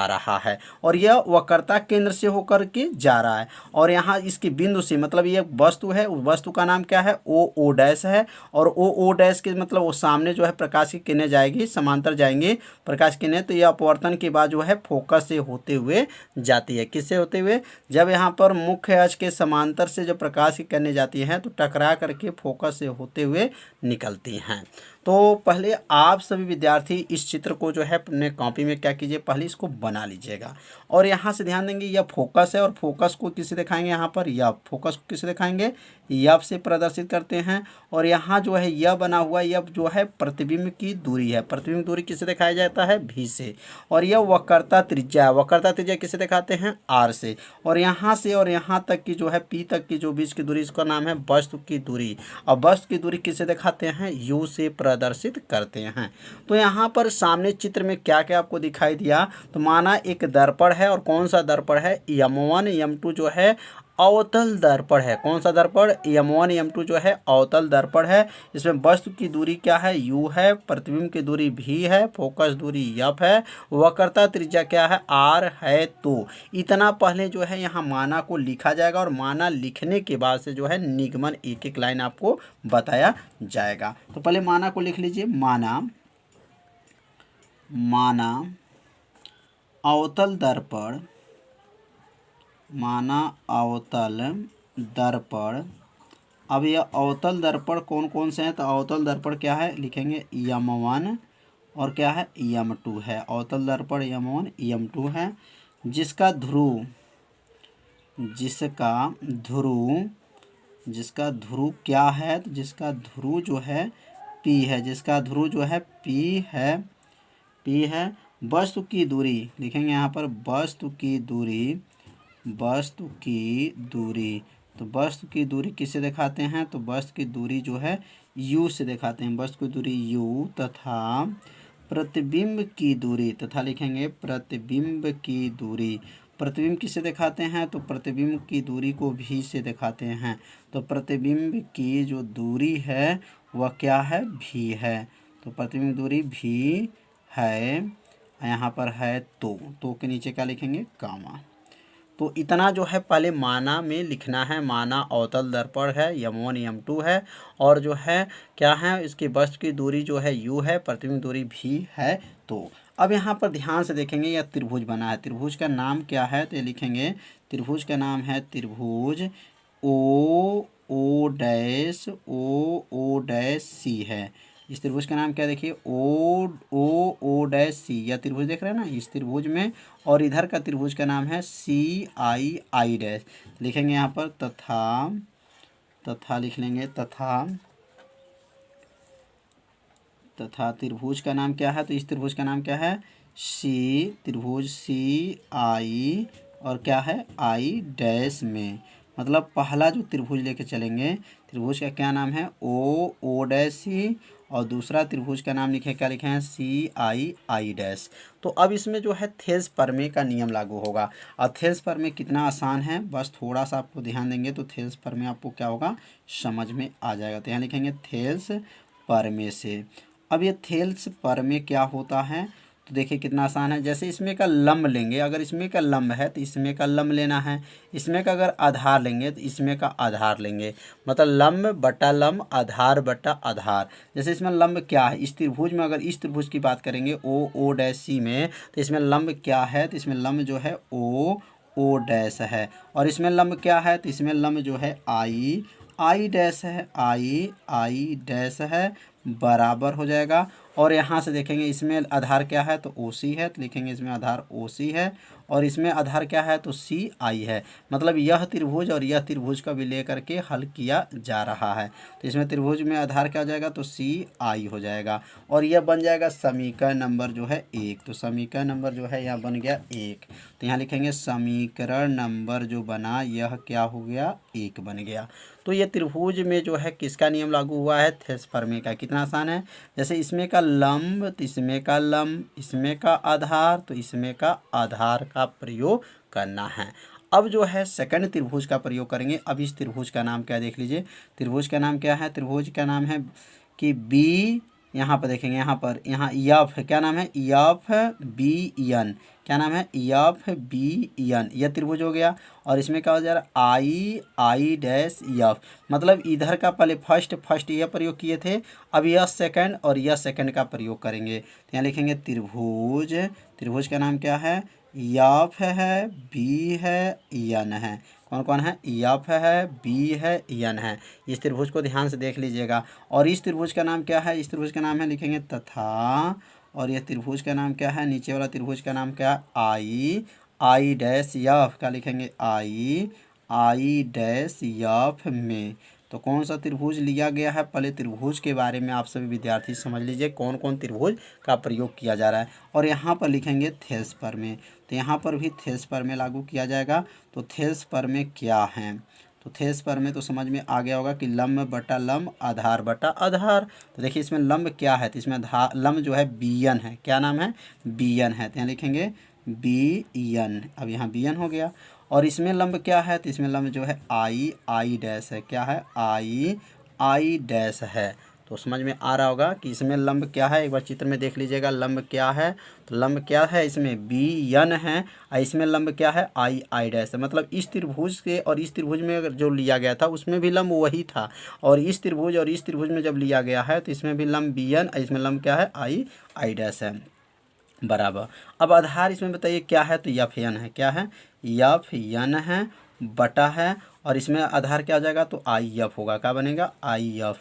रहा है। और यह वक्रता केंद्र से होकर के जा रहा है। और यहाँ इसके बिंदु से, मतलब ये वस्तु है, उस वस्तु का नाम क्या है? ओ डैश है। और ओ डैश के मतलब वो सामने जो है प्रकाश की किरणें जाएगी, समांतर जाएंगी प्रकाश की किरणें। तो यह अपवर्तन के बाद जो है फोकस से होते हुए जाती है। किससे होते हुए? जब यहाँ पर मुख्य अक्ष के समांतर से जो प्रकाश की किरणें जाती हैं तो टकरा करके फोकस से होते हुए निकलती हैं। तो पहले आप सभी विद्यार्थी इस चित्र को जो है अपने कॉपी में क्या कीजिए? पहले इसको बना लीजिएगा। और यहाँ से ध्यान देंगे, यह फोकस है और फोकस को किसे दिखाएंगे? यहाँ पर यह फोकस को किसे दिखाएंगे? यफ से प्रदर्शित करते हैं। और यहाँ जो है यह बना हुआ, यह जो है प्रतिबिंब की दूरी है। प्रतिबिंब दूरी किसे दिखाया जाता है? भी से। और यह वक्रता त्रिज्या है। वक्रता त्रिज्या किसे दिखाते हैं? आर से। और यहाँ से और यहाँ तक की जो है पी तक की जो बीच की दूरी, इसका नाम है वस्तु की दूरी। और वस्तु की दूरी किसे दिखाते हैं? यू से प्रदर्शित करते हैं। तो यहाँ पर सामने चित्र में क्या क्या आपको दिखाई दिया? तो माना एक दर्पण है और कौन सा दर्पण है? M1 M2 जो है अवतल दर्पण है। कौन सा दर्पण? M1 M2 जो है अवतल दर्पण है। इसमें वस्तु की दूरी क्या है? U है। प्रतिबिंब की दूरी V है। फोकस दूरी F है। वक्रता त्रिज्या क्या है? R है। तो इतना पहले जो है यहाँ माना को लिखा जाएगा और माना लिखने के बाद से जो है निगमन एक एक लाइन आपको बताया जाएगा। तो पहले माना को लिख लीजिए। माना अवतल दर्पण, माना अवतल दर्पण। अब यह अवतल दर्पण कौन कौन से हैं? तो अवतल दर्पण क्या है? लिखेंगे M1 और क्या है? M2 है। अवतल दर्पण M1 M2 है। जिसका ध्रुव क्या है? तो जिसका ध्रुव जो है P है। जिसका ध्रुव जो है P है। वस्तु की दूरी लिखेंगे यहाँ पर, वस्तु की दूरी तो वस्तु की दूरी किससे दिखाते हैं, तो वस्तु की दूरी जो है u से दिखाते हैं। वस्तु की दूरी u तथा प्रतिबिंब की दूरी, तथा लिखेंगे प्रतिबिंब की दूरी। प्रतिबिंब किससे दिखाते हैं, तो प्रतिबिंब की दूरी को v से दिखाते हैं। तो प्रतिबिंब की जो दूरी है वह क्या है, v है। तो प्रतिबिंब दूरी v है, यहाँ पर है तो के नीचे क्या लिखेंगे, कामा। तो इतना जो है पहले माना में लिखना है। माना अवतल दर्पण है, m1 m2 है, और जो है क्या है, इसकी वस्तु की दूरी जो है u है, प्रतिबिंब दूरी v है। तो अब यहाँ पर ध्यान से देखेंगे, यह त्रिभुज बना है। त्रिभुज का नाम क्या है, तो ये लिखेंगे त्रिभुज का नाम है त्रिभुज ओ डैश सी है। इस त्रिभुज का नाम क्या, देखिए ओ डैश सी, यह त्रिभुज देख रहे हैं ना, इस त्रिभुज में, और इधर का त्रिभुज का नाम है CI डैश। लिखेंगे यहाँ पर तथा लिख लेंगे, तथा त्रिभुज का नाम क्या है, तो इस त्रिभुज का नाम क्या है, त्रिभुज CI और क्या है I डैश में। मतलब पहला जो त्रिभुज लेके चलेंगे, त्रिभुज का क्या नाम है, ओ डैश सी, और दूसरा त्रिभुज का नाम लिखे, क्या लिखे हैं, CI डैश। तो अब इसमें जो है थेल्स परमे का नियम लागू होगा। और थेल्स परमे कितना आसान है, बस थोड़ा सा आपको ध्यान देंगे तो थेल्स परमे आपको क्या होगा, समझ में आ जाएगा। तो यहाँ लिखेंगे थेल्स परमे से। अब ये थेल्स परमे क्या होता है, तो देखिए कितना आसान है। जैसे इसमें का लंब लेंगे, अगर इसमें का लंब है तो इसमें का लंब लेना है, इसमें का अगर आधार लेंगे तो इसमें का आधार लेंगे। मतलब लंब बटा लंब, आधार बटा आधार। जैसे इसमें लंब क्या है, इस त्रिभुज में, अगर इस त्रिभुज की बात करेंगे ओ डैश सी में, तो इसमें लंब क्या है, तो इसमें लंब जो है ओ डैश है। और इसमें लंब क्या है, तो इसमें लंब जो है आई डैश है, आई डैश है, बराबर हो जाएगा। और यहाँ से देखेंगे इसमें आधार क्या है, तो OC है, तो लिखेंगे इसमें आधार OC है, और इसमें आधार क्या है, तो CI है। मतलब यह त्रिभुज और यह त्रिभुज का भी लेकर के हल किया जा रहा है। तो इसमें त्रिभुज में आधार क्या हो जाएगा, तो CI हो जाएगा, और यह बन जाएगा समीकरण नंबर जो है 1। तो समीकरण नंबर जो है यहाँ बन गया 1। तो यहाँ लिखेंगे समीकरण नंबर जो बना यह क्या हो गया, 1 बन गया। तो ये त्रिभुज में जो है किसका नियम लागू हुआ है, थेल्स परमे का। कितना आसान है, जैसे इसमें का लंब तो इसमें का लंब, इसमें का आधार तो इसमें का आधार का प्रयोग करना है। अब जो है सेकंड त्रिभुज का प्रयोग करेंगे। अब इस त्रिभुज का नाम क्या, देख लीजिए त्रिभुज का नाम क्या है, त्रिभुज का नाम है कि बी, यहाँ पर देखेंगे, यहाँ यफ क्या नाम है, FBN, क्या नाम है, FBN, यह त्रिभुज हो गया। और इसमें क्या हो जा रहा है, आई डैश यफ। मतलब इधर का पहले फर्स्ट यह प्रयोग किए थे, अब यह सेकंड और यह सेकंड का प्रयोग करेंगे। तो यहाँ लिखेंगे त्रिभुज का नाम क्या है, यफ है, बी है, यन है। कौन कौन है, यफ है, बी है, यन है। इस त्रिभुज को ध्यान से देख लीजिएगा। और इस त्रिभुज का नाम क्या है, इस त्रिभुज का नाम है, लिखेंगे तथा, और यह त्रिभुज का नाम क्या है, नीचे वाला त्रिभुज का नाम क्या है, आई डैश यफ, क्या लिखेंगे, आई डैश यफ में। तो कौन सा त्रिभुज लिया गया है, पहले त्रिभुज के बारे में आप सभी विद्यार्थी समझ लीजिए कौन कौन त्रिभुज का प्रयोग किया जा रहा है। और यहाँ पर लिखेंगे थेल्स परमे, तो यहाँ पर भी थेल्स परमे लागू किया जाएगा। तो थेल्स परमे क्या हैं, तो थेल्स परमे तो समझ में आ गया होगा कि लंब बटा लंब, आधार बटा आधार। तो देखिए इसमें लंब क्या है, तो इसमें लंब जो है BN है, क्या नाम है, BN है। तो यहाँ लिखेंगे BN, अब यहाँ BN हो गया। और इसमें लंब क्या है, तो इसमें लंब जो है आई डैश है, क्या है, आई डैश है। तो समझ में आ रहा होगा कि इसमें लंब क्या है, एक बार चित्र में देख लीजिएगा लंब क्या है। तो लंब क्या है, इसमें BN है, और इसमें लंब क्या है, आई डैश है। मतलब इस त्रिभुज के और इस त्रिभुज में अगर जो लिया गया था उसमें भी लंब वही था, और इस त्रिभुज और इस त्रिभुज में जब लिया गया है तो इसमें भी लंब BN, इसमें लंब क्या है, आई डैश है, बराबर। अब आधार इसमें बताइए क्या है, तो FN है, क्या है, FN है, बटा है, और इसमें आधार क्या आ जाएगा, तो IF होगा, क्या बनेगा, IF।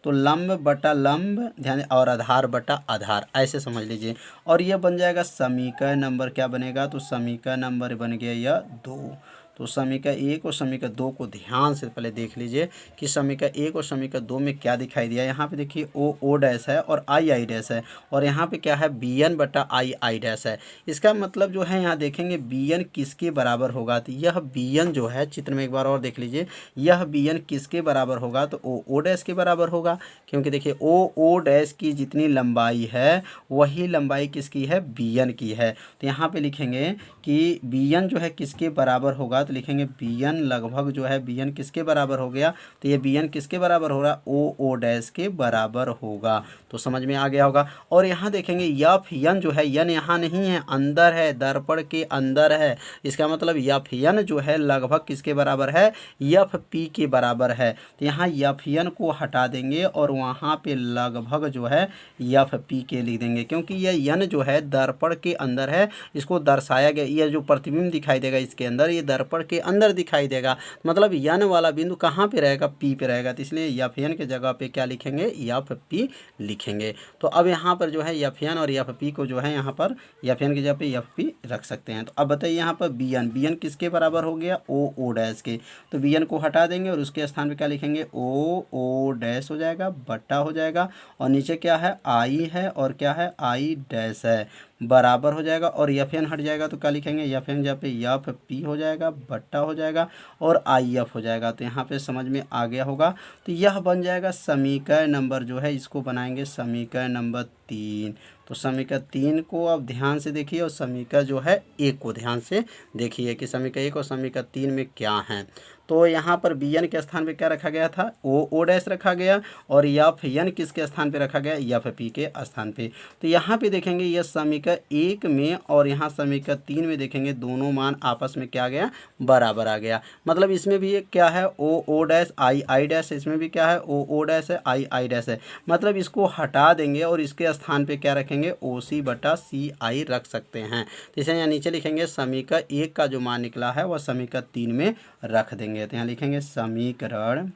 तो लंब बटा लंब, ध्यान, और आधार बटा आधार, ऐसे समझ लीजिए। और यह बन जाएगा समीकरण नंबर, क्या बनेगा, तो समीकरण नंबर बन गया यह 2। तो समीकरण 1 और समीकरण 2 को ध्यान से पहले देख लीजिए कि समीकरण 1 और समीकरण 2 में क्या दिखाई दिया। यहाँ पे देखिए ओ डैश है और आई डैश है, और यहाँ पे क्या है bn बटा आई डैश है। इसका मतलब जो है यहाँ देखेंगे bn किसके बराबर होगा, तो यह bn जो है चित्र में एक बार और देख लीजिए, यह bn किसके बराबर होगा, तो ओ डैश के बराबर होगा, क्योंकि देखिए ओ डैश की जितनी लंबाई है वही लंबाई किसकी है, bn की है। तो यहाँ पे लिखेंगे कि bn जो है किसके बराबर होगा, तो लिखेंगे bn लगभग जो है bn किसके बराबर हो गया, तो ये bn किसके बराबर हो रहा, ओ डैश के बराबर होगा। तो समझ में आ गया होगा। और यहाँ देखेंगे यफ यन जो है, यन यहाँ नहीं है, अंदर है, दर्पण के अंदर है। इसका मतलब यफ यन जो है लगभग किसके बराबर है, यफ पी के बराबर है। तो यहाँ यफ यन को हटा देंगे और वहाँ पे लगभग जो है यफ पी के लिख देंगे, क्योंकि यह यन जो है दर्पण के अंदर है, इसको दर्शाया गया। यह जो प्रतिबिंब दिखाई देगा इसके अंदर, ये दर्पण के अंदर दिखाई देगा, मतलब यन वाला बिंदु कहाँ पे रहेगा, पी पे रहेगा। तो इसलिए यफ यन के जगह पे क्या लिखेंगे, यफ पी लिखेंगे। तो अब यहाँ पर जो है यफ यन और यफ पी को जो है यहाँ पर यफ यन की जगह पे यफ पी रख सकते हैं। तो अब बताइए यहाँ पर bn किसके बराबर हो गया, ओ डैश के। तो bn को हटा देंगे और उसके स्थान पे क्या लिखेंगे, ओ डैश हो जाएगा, बट्टा हो जाएगा, और नीचे क्या है, आई है और क्या है, आई डैश है, बराबर हो जाएगा, और यफ एन हट जाएगा तो क्या लिखेंगे, यफ एन जहाँ पे यफ पी हो जाएगा, बट्टा हो जाएगा, और आई एफ हो जाएगा। तो यहाँ पे समझ में आ गया होगा। तो यह बन जाएगा समीकरण नंबर जो है, इसको बनाएंगे समीकरण नंबर 3। तो समीकरण 3 को अब ध्यान से देखिए, और समीकरण जो है 1 को ध्यान से देखिए कि समीकरण 1 और समीकरण 3 में क्या है। तो यहाँ पर bn के स्थान पे क्या रखा गया था, ओ डैश रखा गया, और यफ एन किसके स्थान पे रखा गया, यफ पी के स्थान पे। तो यहाँ पे देखेंगे यह समीकरण 1 में और यहाँ समीकरण 3 में देखेंगे दोनों मान आपस में क्या गया, बराबर आ गया। मतलब इसमें भी क्या है, ओ डैश आई डैश, इसमें भी क्या है, ओ डैश है, आई डैश है। मतलब इसको हटा देंगे और इसके स्थान पे क्या रखेंगे, ओ सी बटा सी आई रख सकते हैं। तो इसे यहाँ नीचे लिखेंगे समीकरण 1 का जो मान निकला है वह समीकरण 3 में रख देंगे। तो यहाँ लिखेंगे समीकरण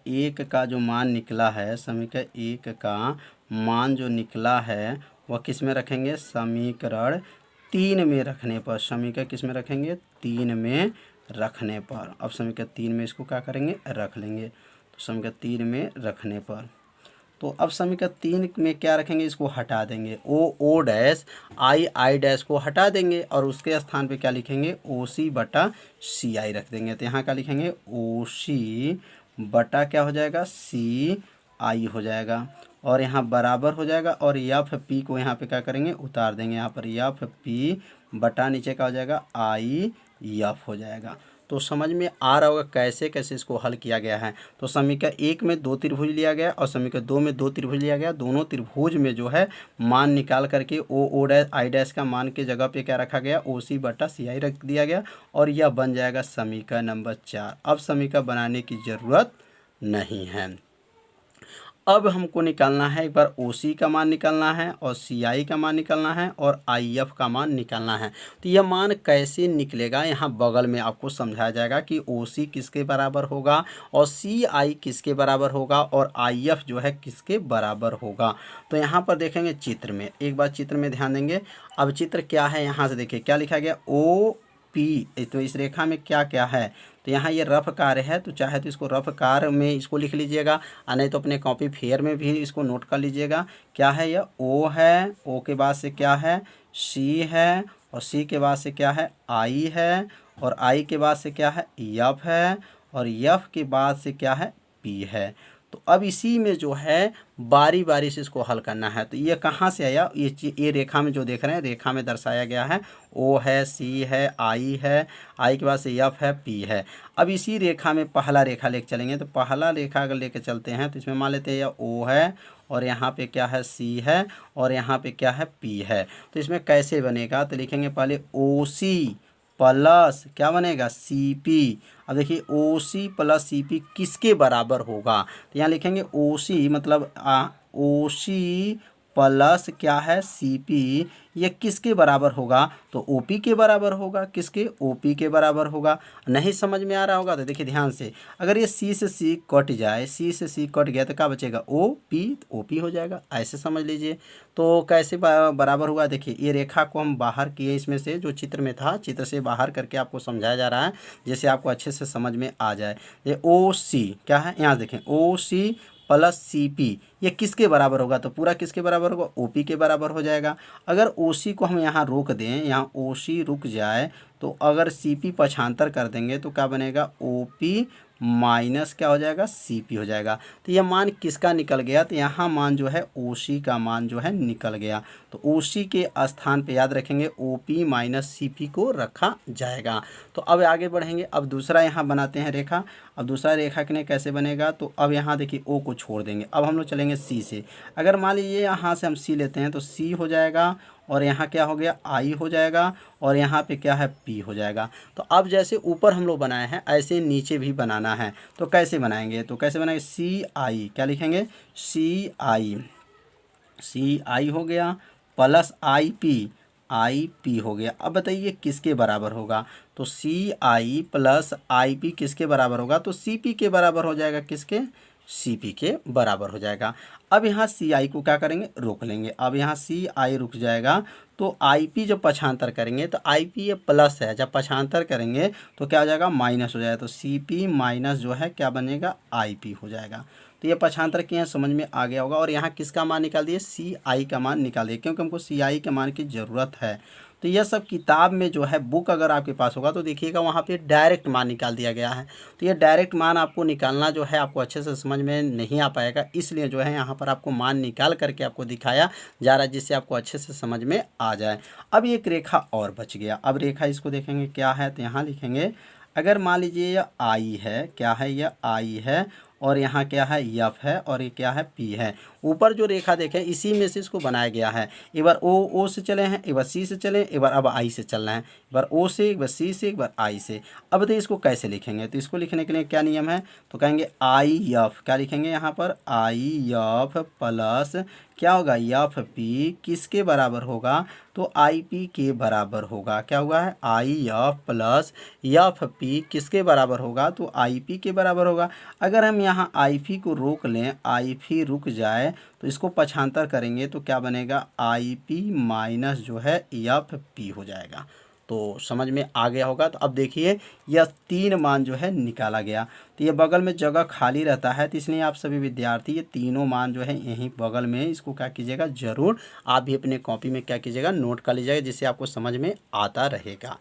1 का जो मान निकला है, समीकरण 1 का मान जो निकला है वह किस में रखेंगे, समीकरण 3 में रखने पर। समीकरण किस में रखेंगे, 3 में रखने पर। अब समीकरण 3 में इसको क्या करेंगे, रख लेंगे। तो समीकरण 3 में रखने पर, तो अब समीकरण 3 में क्या रखेंगे, इसको हटा देंगे, ओ डैश आई डैश को हटा देंगे और उसके स्थान पे क्या लिखेंगे, ओ सी बटा सी आई रख देंगे। तो यहाँ क्या लिखेंगे, ओ सी बटा क्या हो जाएगा, सी आई हो जाएगा, और यहाँ बराबर हो जाएगा, और यफ पी को यहाँ पे क्या करेंगे, उतार देंगे। यहाँ पर यफ पी बटा नीचे का हो जाएगा आई यफ हो जाएगा। तो समझ में आ रहा होगा कैसे कैसे इसको हल किया गया है। तो समीकरण 1 में 2 त्रिभुज लिया गया और समीकरण 2 में 2 त्रिभुज लिया गया। दोनों त्रिभुज में जो है मान निकाल करके ओ डैश आई डैश का मान के जगह पे क्या रखा गया, ओ सी बटा सी आई रख दिया गया, और यह बन जाएगा समीकरण नंबर 4। अब समीकरण बनाने की ज़रूरत नहीं है। अब हमको निकालना है, एक बार ओ सी का मान निकालना है और सी आई का मान निकालना है और आई एफ का मान निकालना है। तो यह मान कैसे निकलेगा, यहाँ बगल में आपको समझाया जाएगा कि ओ सी किसके बराबर होगा और सी आई किसके बराबर होगा और आई एफ जो है किसके बराबर होगा। तो यहाँ पर देखेंगे चित्र में, एक बार चित्र में ध्यान देंगे। अब चित्र क्या है, यहाँ से देखिए क्या लिखा गया, ओ पी। तो इस रेखा में क्या क्या है, तो यहाँ ये रफ कार्य है, तो चाहे तो इसको रफ कार्य में इसको लिख लीजिएगा, और नहीं तो अपने कॉपी फेयर में भी इसको नोट कर लीजिएगा। क्या है, यह ओ है, ओ के बाद से क्या है, सी है, और सी के बाद से क्या है, आई है, और आई के बाद से क्या है, यफ है, और यफ के बाद से क्या है, पी है। तो अब इसी में जो है बारी बारी से इसको हल करना है। तो ये कहाँ से आया, ये रेखा में जो देख रहे हैं, रेखा में दर्शाया गया है, ओ है, सी है, आई के बाद से एफ है, पी है। अब इसी रेखा में पहला रेखा लेके चलेंगे, तो पहला रेखा अगर लेके चलते हैं तो इसमें मान लेते हैं यह ओ है, और यहाँ पे क्या है, सी है, और यहाँ पे क्या है, पी है। तो इसमें कैसे बनेगा, तो लिखेंगे पहले ओ सी प्लस क्या बनेगा, सी पी। अब देखिए ओ सी प्लस सी पी किसके बराबर होगा, तो यहाँ लिखेंगे ओ सी मतलब ओ सी प्लस क्या है सी पी, ये किसके बराबर होगा? तो ओ पी के बराबर होगा। किसके? ओ पी के बराबर होगा। नहीं समझ में आ रहा होगा तो देखिए ध्यान से, अगर ये सी से सी कट जाए, सी से सी कट गया तो क्या बचेगा? ओ पी, तो ओ पी हो जाएगा। ऐसे समझ लीजिए। तो कैसे बराबर हुआ? देखिए ये रेखा को हम बाहर किए, इसमें से जो चित्र में था, चित्र से बाहर करके आपको समझाया जा रहा है, जैसे आपको अच्छे से समझ में आ जाए। ये ओ सी क्या है? यहाँ देखें, ओ सी प्लस सी पी, ये किसके बराबर होगा? तो पूरा किसके बराबर होगा? ओ पी के बराबर हो जाएगा। अगर ओ सी को हम यहाँ रोक दें, यहाँ ओ सी रुक जाए, तो अगर सी पी पक्षांतर कर देंगे तो क्या बनेगा? ओ पी माइनस क्या हो जाएगा? सी पी हो जाएगा। तो यह मान किसका निकल गया? तो यहाँ मान जो है ओ सी का मान जो है निकल गया। तो ओ सी के स्थान पे याद रखेंगे O P minus C P को रखा जाएगा। तो अब आगे बढ़ेंगे। अब दूसरा यहाँ बनाते हैं रेखा। अब दूसरा रेखा के लिए कैसे बनेगा? तो अब यहाँ देखिए ओ को छोड़ देंगे। अब हम लोग चलेंगे सी से। अगर मान लीजिए यहाँ से हम सी लेते हैं तो सी हो जाएगा, और यहाँ क्या हो गया? आई हो जाएगा, और यहाँ पे क्या है? पी हो जाएगा। तो अब जैसे ऊपर हम लोग बनाए हैं ऐसे नीचे भी बनाना है। तो कैसे बनाएंगे? तो कैसे बनाएंगे? सी आई, क्या लिखेंगे? सी आई, सी आई हो गया, प्लस आई पी हो गया। अब बताइए किसके बराबर होगा? तो सी आई प्लस आई पी किसके बराबर होगा? तो सी पी के बराबर हो जाएगा। किसके? सी पी के बराबर हो जाएगा। अब यहाँ सी आई को क्या करेंगे? रोक लेंगे। अब यहाँ सी आई रुक जाएगा, तो आई पी जब पक्षांतर करेंगे तो आई पी ये प्लस है, जब पक्षांतर करेंगे तो क्या हो जाएगा? माइनस हो जाएगा। तो सी पी माइनस जो है क्या बनेगा? आई पी हो जाएगा। तो ये पक्षांतर किए हैं, समझ में आ गया होगा। और यहाँ किसका मान निकाल दिए? सी आई का मान निकाल दिए, क्योंकि हमको सी आई के मान की ज़रूरत है। तो यह सब किताब में जो है, बुक अगर आपके पास होगा तो देखिएगा वहाँ पे डायरेक्ट मान निकाल दिया गया है। तो ये डायरेक्ट मान आपको निकालना जो है आपको अच्छे से समझ में नहीं आ पाएगा, इसलिए जो है यहाँ पर आपको मान निकाल करके आपको दिखाया जा रहा है, जिससे आपको अच्छे से समझ में आ जाए। अब एक रेखा और बच गया। अब रेखा इसको देखेंगे क्या है, तो यहाँ लिखेंगे, अगर मान लीजिए यह आई है, क्या है? यह आई है, और यहाँ क्या है? यफ है, और ये क्या है? पी है। ऊपर जो रेखा देखें इसी में से इसको बनाया गया है। एक बार ओ से चले हैं, एक बार सी से चले, एक बार अब आई से चलना है। एक बार ओ से, एक बार सी से, एक बार आई से। अब तो इसको कैसे लिखेंगे? तो इसको लिखने के लिए क्या नियम है? तो कहेंगे आई एफ, क्या लिखेंगे यहाँ पर? आई एफ प्लस क्या होगा? एफ पी किसके बराबर होगा? तो आई पी के बराबर होगा। क्या हुआ है? I F plus F P किसके बराबर होगा? तो आई पी के बराबर होगा। अगर हम यहाँ आई पी को रोक लें, आई पी रुक जाए, तो इसको पक्षांतर करेंगे तो क्या बनेगा? आई पी माइनस जो है एफ पी हो जाएगा। तो समझ में आ गया होगा। तो अब देखिए यह तीन मान जो है निकाला गया। तो ये बगल में जगह खाली रहता है, तो इसलिए आप सभी विद्यार्थी ये तीनों मान जो है यहीं बगल में इसको क्या कीजिएगा? ज़रूर आप भी अपने कॉपी में क्या कीजिएगा? नोट कर लीजिएगा, जिससे आपको समझ में आता रहेगा।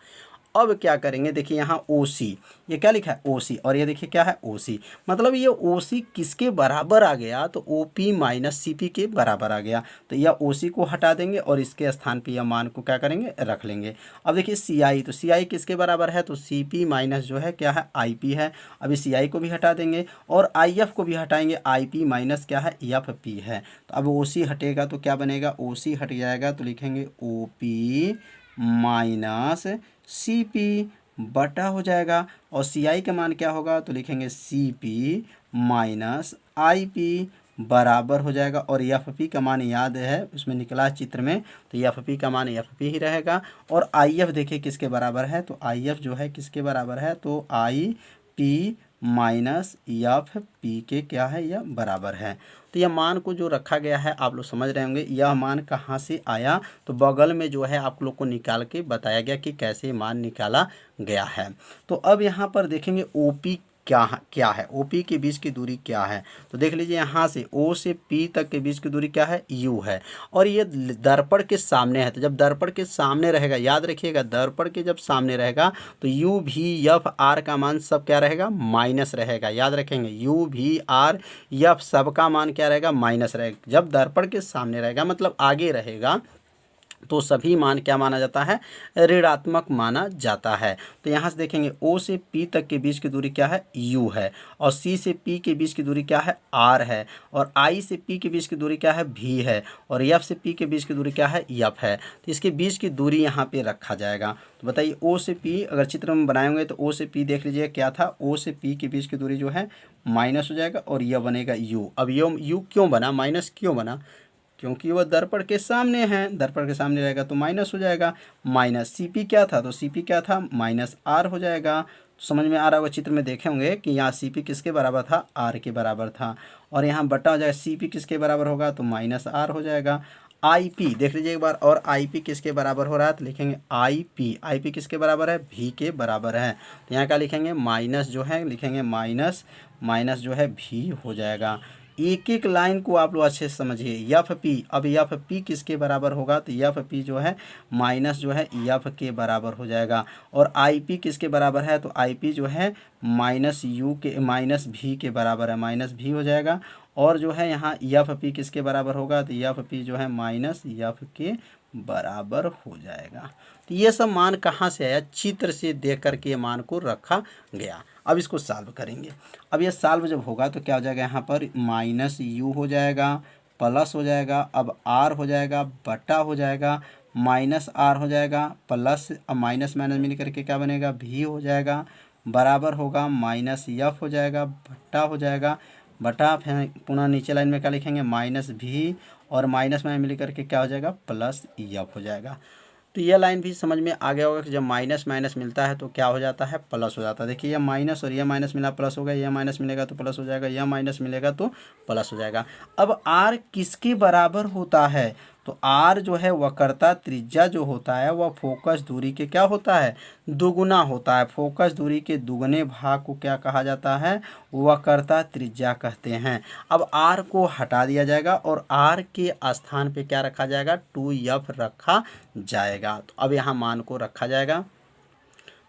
अब क्या करेंगे? देखिए यहाँ ओ सी, ये क्या लिखा है? ओ सी, और ये देखिए क्या है? ओ सी। मतलब ये ओ सी किसके बराबर आ गया? तो O P minus C P के बराबर आ गया। तो यह ओ सी को हटा देंगे और इसके स्थान पे यह मान को क्या करेंगे? रख लेंगे। अब देखिए सी आई, तो सी आई किसके बराबर है? तो सी पी माइनस जो है क्या है? आई पी है। अभी सी आई को भी हटा देंगे और आई एफ को भी हटाएंगे। आई पी माइनस क्या है? एफ पी है। तो अब ओ सी हटेगा तो क्या बनेगा? ओ सी हट जाएगा तो लिखेंगे O P minus C P बटा हो जाएगा, और सी आई का मान क्या होगा? तो लिखेंगे C P minus I P बराबर हो जाएगा। और एफ पी का मान याद है उसमें निकला चित्र में, तो एफ पी का मान एफ पी ही रहेगा। और आई एफ देखिए किसके बराबर है? तो आई एफ जो है किसके बराबर है? तो I P minus F P के क्या है? यह बराबर है। तो यह मान को जो रखा गया है आप लोग समझ रहे होंगे, यह मान कहाँ से आया? तो बगल में जो है आप लोग को निकाल के बताया गया कि कैसे मान निकाला गया है। तो अब यहाँ पर देखेंगे ओपी क्या है? ओपी के बीच की दूरी क्या है? तो देख लीजिए यहाँ से ओ से पी तक के बीच की दूरी क्या है? यू है, और ये दर्पण के सामने है। तो जब दर्पण के सामने रहेगा, याद रखिएगा दर्पण के जब सामने रहेगा तो यू भी एफ आर का मान सब क्या रहेगा? माइनस रहेगा। याद रखेंगे यू भी आर एफ सब का मान क्या रहेगा? माइनस रहेगा। जब दर्पण के सामने रहेगा मतलब आगे रहेगा, तो सभी मान क्या माना जाता है? ऋणात्मक माना जाता है। तो यहाँ से देखेंगे ओ से पी तक के बीच की दूरी क्या है? यू है, और सी से पी के बीच की दूरी क्या है? आर है, और आई से पी के बीच की दूरी क्या है? भी है, और एफ से पी के बीच की दूरी क्या है? एफ है। तो इसके बीच की दूरी यहाँ पे रखा जाएगा। तो बताइए ओ से पी अगर चित्र में बनाएंगे तो ओ से पी देख लीजिए क्या था? ओ से पी के बीच की दूरी जो है माइनस हो जाएगा, और यह बनेगा यू। अब यू क्यों बना? माइनस क्यों बना? क्योंकि वह दर्पण के सामने है, दर्पण के सामने रहेगा तो माइनस हो जाएगा। माइनस CP क्या था, तो CP क्या था, -R हो जाएगा। तो समझ में आ रहा होगा, चित्र में देखे होंगे कि यहाँ CP किसके बराबर था, R के बराबर था, और यहाँ बटा हो जाएगा, CP किसके बराबर होगा, तो -R हो जाएगा। IP देख लीजिए एक बार, और IP किसके बराबर हो रहा है, तो लिखेंगे IP किसके बराबर है, V के बराबर है। तो यहाँ क्या लिखेंगे, माइनस जो है लिखेंगे माइनस जो है V हो जाएगा। एक एक लाइन को आप लोग अच्छे से समझिए। FP, अब FP किसके बराबर होगा, तो FP जो है माइनस जो है F के बराबर हो जाएगा। और IP किसके बराबर है, तो IP जो है -V के बराबर है, -V हो जाएगा। और जो है यहाँ FP किसके बराबर होगा, तो FP जो है -F के बराबर हो जाएगा। तो ये सब मान कहाँ से आया, चित्र से देख करके ये मान को रखा गया। अब इसको सॉल्व करेंगे। अब ये सॉल्व जब होगा तो क्या हो जाएगा, यहाँ पर -U हो जाएगा, प्लस हो जाएगा, अब R हो जाएगा, बटा हो जाएगा, -R हो जाएगा, प्लस अब माइनस माइनस मिल करके क्या बनेगा, V हो जाएगा, बराबर होगा -F हो जाएगा, बटा हो जाएगा, बटा फिर पुनः नीचे लाइन में क्या लिखेंगे, -V, और माइनस में मिल करके क्या हो जाएगा, +F हो जाएगा। तो ये लाइन भी समझ में आ गया होगा कि जब माइनस माइनस मिलता है तो क्या हो जाता है, प्लस हो जाता है। देखिए ये माइनस और ये माइनस मिला प्लस हो गया, यह माइनस मिलेगा तो प्लस हो जाएगा, यह माइनस मिलेगा तो प्लस हो जाएगा। अब R किसके बराबर होता है, तो R जो है वक्रता त्रिज्या जो होता है वह फोकस दूरी के क्या होता है, दुगुना होता है। फोकस दूरी के दुगने भाग को क्या कहा जाता है, वक्रता त्रिज्या कहते हैं। अब R को हटा दिया जाएगा और R के स्थान पे क्या रखा जाएगा, 2F रखा जाएगा। तो अब यहाँ मान को रखा जाएगा,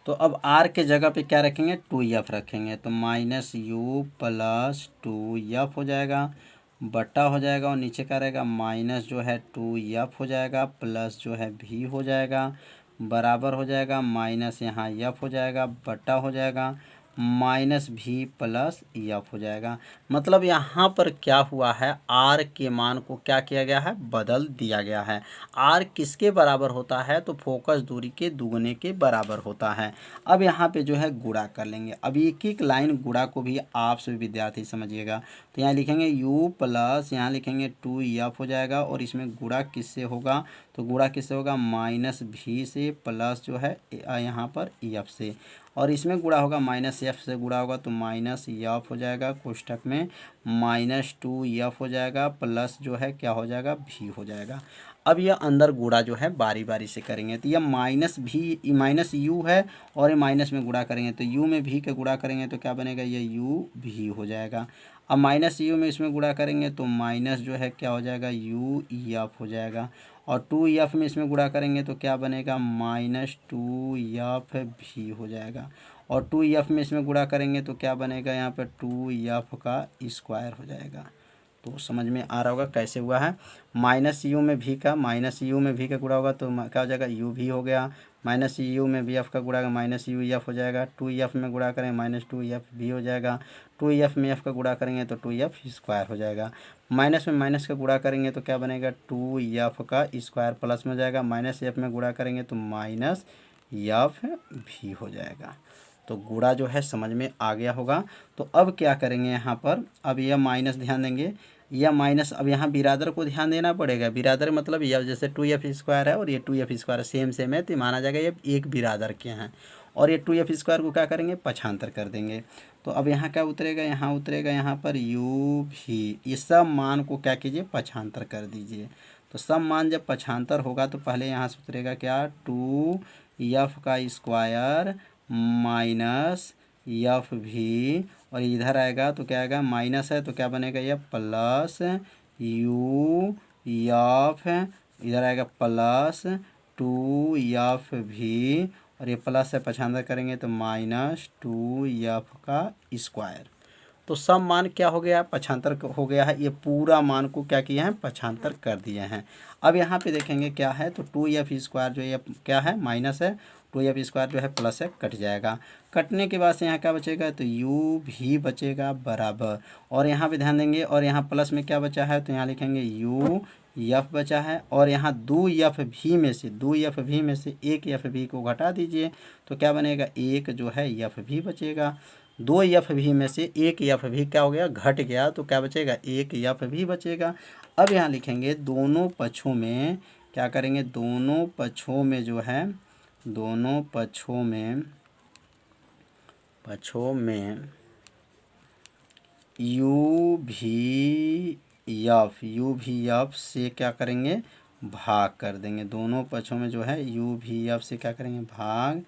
तो अब R के जगह पे क्या रखेंगे, 2F रखेंगे, तो -U + 2F हो जाएगा, बटा हो जाएगा, और नीचे क्या रहेगा, माइनस जो है 2F हो जाएगा, प्लस जो है V हो जाएगा, बराबर हो जाएगा, माइनस यहाँ F हो जाएगा, बटा हो जाएगा, -V + F हो जाएगा। मतलब यहाँ पर क्या हुआ है, R के मान को क्या किया गया है, बदल दिया गया है। R किसके बराबर होता है, तो फोकस दूरी के दुगने के बराबर होता है। अब यहाँ पे जो है गुणा कर लेंगे। अब एक एक लाइन गुणा को भी आप सभी विद्यार्थी समझिएगा। तो यहाँ लिखेंगे U प्लस यहाँ लिखेंगे 2F हो जाएगा, और इसमें गुणा किससे होगा, तो गुणा किससे होगा, -V से, प्लस जो है यहाँ पर F से, और इसमें गुणा होगा -F से गुणा होगा तो -F हो जाएगा, कोष्ठक में -2F हो जाएगा, प्लस जो है क्या हो जाएगा, V हो जाएगा। अब यह अंदर गुणा जो है बारी बारी से करेंगे। तो यह -U है, और ये माइनस में गुणा करेंगे तो U में V के गुणा करेंगे तो क्या बनेगा, ये UV हो जाएगा। अब -U में इसमें गुणा करेंगे तो माइनस जो है क्या हो जाएगा, UF हो जाएगा, और 2F में इसमें गुणा करेंगे तो क्या बनेगा, -2FV हो जाएगा, और 2F में इसमें गुणा करेंगे तो क्या बनेगा, यहाँ पर 2F का स्क्वायर हो जाएगा। तो समझ में आ रहा होगा कैसे हुआ है। -U में V का गुणा होगा तो क्या हो जाएगा, UV हो गया, -U में VF का गुणा -UF हो जाएगा, 2F में गुणा करेंगे -2FV हो जाएगा, 2F में F का गुणा करेंगे तो 2F स्क्वायर हो जाएगा, माइनस में माइनस का गुणा करेंगे तो क्या बनेगा, 2F का स्क्वायर, प्लस में हो जाएगा, -F में गुणा करेंगे तो -FV हो जाएगा। तो गुणा जो है समझ में आ गया होगा। तो अब क्या करेंगे यहाँ पर, अब यह माइनस ध्यान देंगे, यह माइनस, अब यहाँ बिरादर को ध्यान देना पड़ेगा। बिरादर मतलब यह जैसे 2F स्क्वायर है और ये 2F स्क्वायर सेम है, तो माना जाएगा ये एक बिरादर के हैं, और ये 2F स्क्वायर को क्या करेंगे, पक्षांतर कर देंगे। तो अब यहाँ क्या उतरेगा, यहाँ पर UV, ये सब मान को क्या कीजिए, पक्षांतर कर दीजिए। तो सब मान जब पक्षांतर होगा तो पहले यहाँ से उतरेगा क्या, 2F का स्क्वायर -FV, और इधर आएगा तो क्या आएगा, माइनस है तो क्या बनेगा, यह +UF, इधर आएगा +2FV, और ये प्लस से पक्षांतर करेंगे तो -2F का स्क्वायर। तो सब मान क्या हो गया, पक्षांतर हो गया है। ये पूरा मान को क्या किया है, पक्षांतर कर दिए हैं। अब यहाँ पे देखेंगे क्या है, तो 2F स्क्वायर जो ये क्या है, माइनस है, 2F स्क्वायर जो है प्लस है, कट जाएगा। कटने के बाद से यहाँ क्या बचेगा, तो UV बचेगा बराबर, और यहाँ पे ध्यान देंगे, और यहाँ प्लस में क्या बचा है, तो यहाँ लिखेंगे UF बचा है, और यहाँ 2FV में से एक FV को घटा दीजिए तो क्या बनेगा, एक जो है FV बचेगा। 2 एफ भी में से 1 एफ भी क्या हो गया, घट गया, तो क्या बचेगा, 1 एफ भी बचेगा। अब यहाँ लिखेंगे दोनों पक्षों में क्या करेंगे, दोनों पक्षों में जो है, दोनों पक्षों में यू भी एफ से क्या करेंगे, भाग कर देंगे। दोनों पक्षों में जो है यू भी एफ से क्या करेंगे, भाग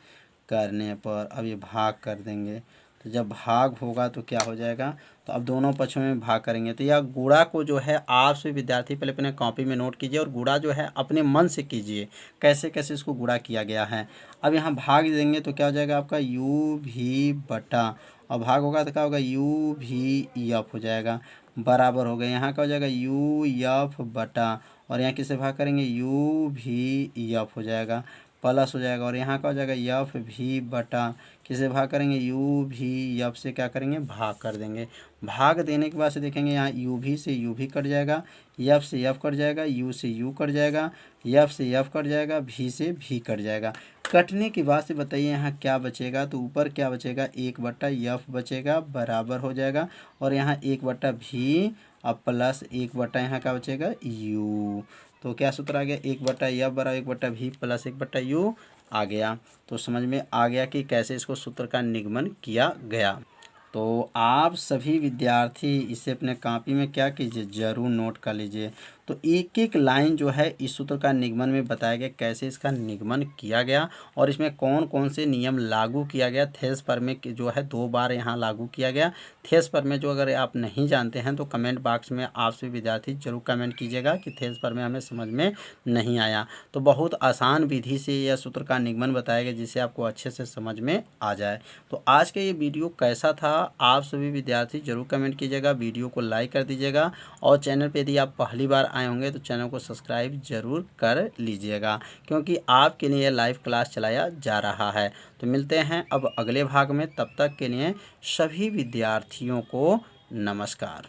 करने पर, अब ये भाग कर देंगे, तो जब भाग होगा तो क्या हो जाएगा, तो अब दोनों पक्षों में भाग करेंगे। तो यह गुणा को जो है आप सभी विद्यार्थी पहले अपने कॉपी में नोट कीजिए और गुणा जो है अपने मन से कीजिए, कैसे कैसे इसको गुणा किया गया है। अब यहाँ भाग देंगे तो क्या हो जाएगा आपका, यू भी बटा, और भाग होगा तो क्या होगा, यू भी एफ हो जाएगा, बराबर हो गया, यहाँ क्या हो जाएगा, यू एफ बटा, और यहाँ किसे भाग करेंगे, यू भी एफ हो जाएगा, प्लस हो जाएगा, और यहाँ का हो जाएगा एफ भी बटा, किसे भाग करेंगे, यू भी एफ से क्या करेंगे, भाग कर देंगे। भाग देने के बाद से देखेंगे यहाँ यू भी से यू भी कट जाएगा, एफ से एफ कट जाएगा, यू से यू कट जाएगा, एफ से एफ कट जाएगा, भी से भी कट जाएगा। कटने के बाद से बताइए यहाँ क्या बचेगा, तो ऊपर क्या बचेगा, 1 बटा एफ बचेगा, बराबर हो जाएगा, और यहाँ 1 बटा भी, अब प्लस 1 बटा यहाँ का बचेगा यू, तो क्या सूत्र आ गया, 1 बटा एफ बराबर 1 बटा भी प्लस 1 बटा यू आ गया। तो समझ में आ गया कि कैसे इसको सूत्र का निगमन किया गया। तो आप सभी विद्यार्थी इसे अपने कॉपी में क्या कीजिए, ज़रूर नोट कर लीजिए। तो एक एक लाइन जो है इस सूत्र का निगमन में बताया गया, कैसे इसका निगमन किया गया और इसमें कौन कौन से नियम लागू किया गया। थेस पर में जो है 2 बार यहाँ लागू किया गया। थेस पर में जो अगर आप नहीं जानते हैं तो कमेंट बॉक्स में आप सभी विद्यार्थी जरूर कमेंट कीजिएगा कि थेस पर में हमें समझ में नहीं आया। तो बहुत आसान विधि से यह सूत्र का निगमन बताया गया जिससे आपको अच्छे से समझ में आ जाए। तो आज का ये वीडियो कैसा था, आप सभी विद्यार्थी जरूर कमेंट कीजिएगा, वीडियो को लाइक कर दीजिएगा और चैनल पे यदि आप पहली बार आए होंगे तो चैनल को सब्सक्राइब जरूर कर लीजिएगा, क्योंकि आपके लिए लाइव क्लास चलाया जा रहा है। तो मिलते हैं अब अगले भाग में, तब तक के लिए सभी विद्यार्थियों को नमस्कार।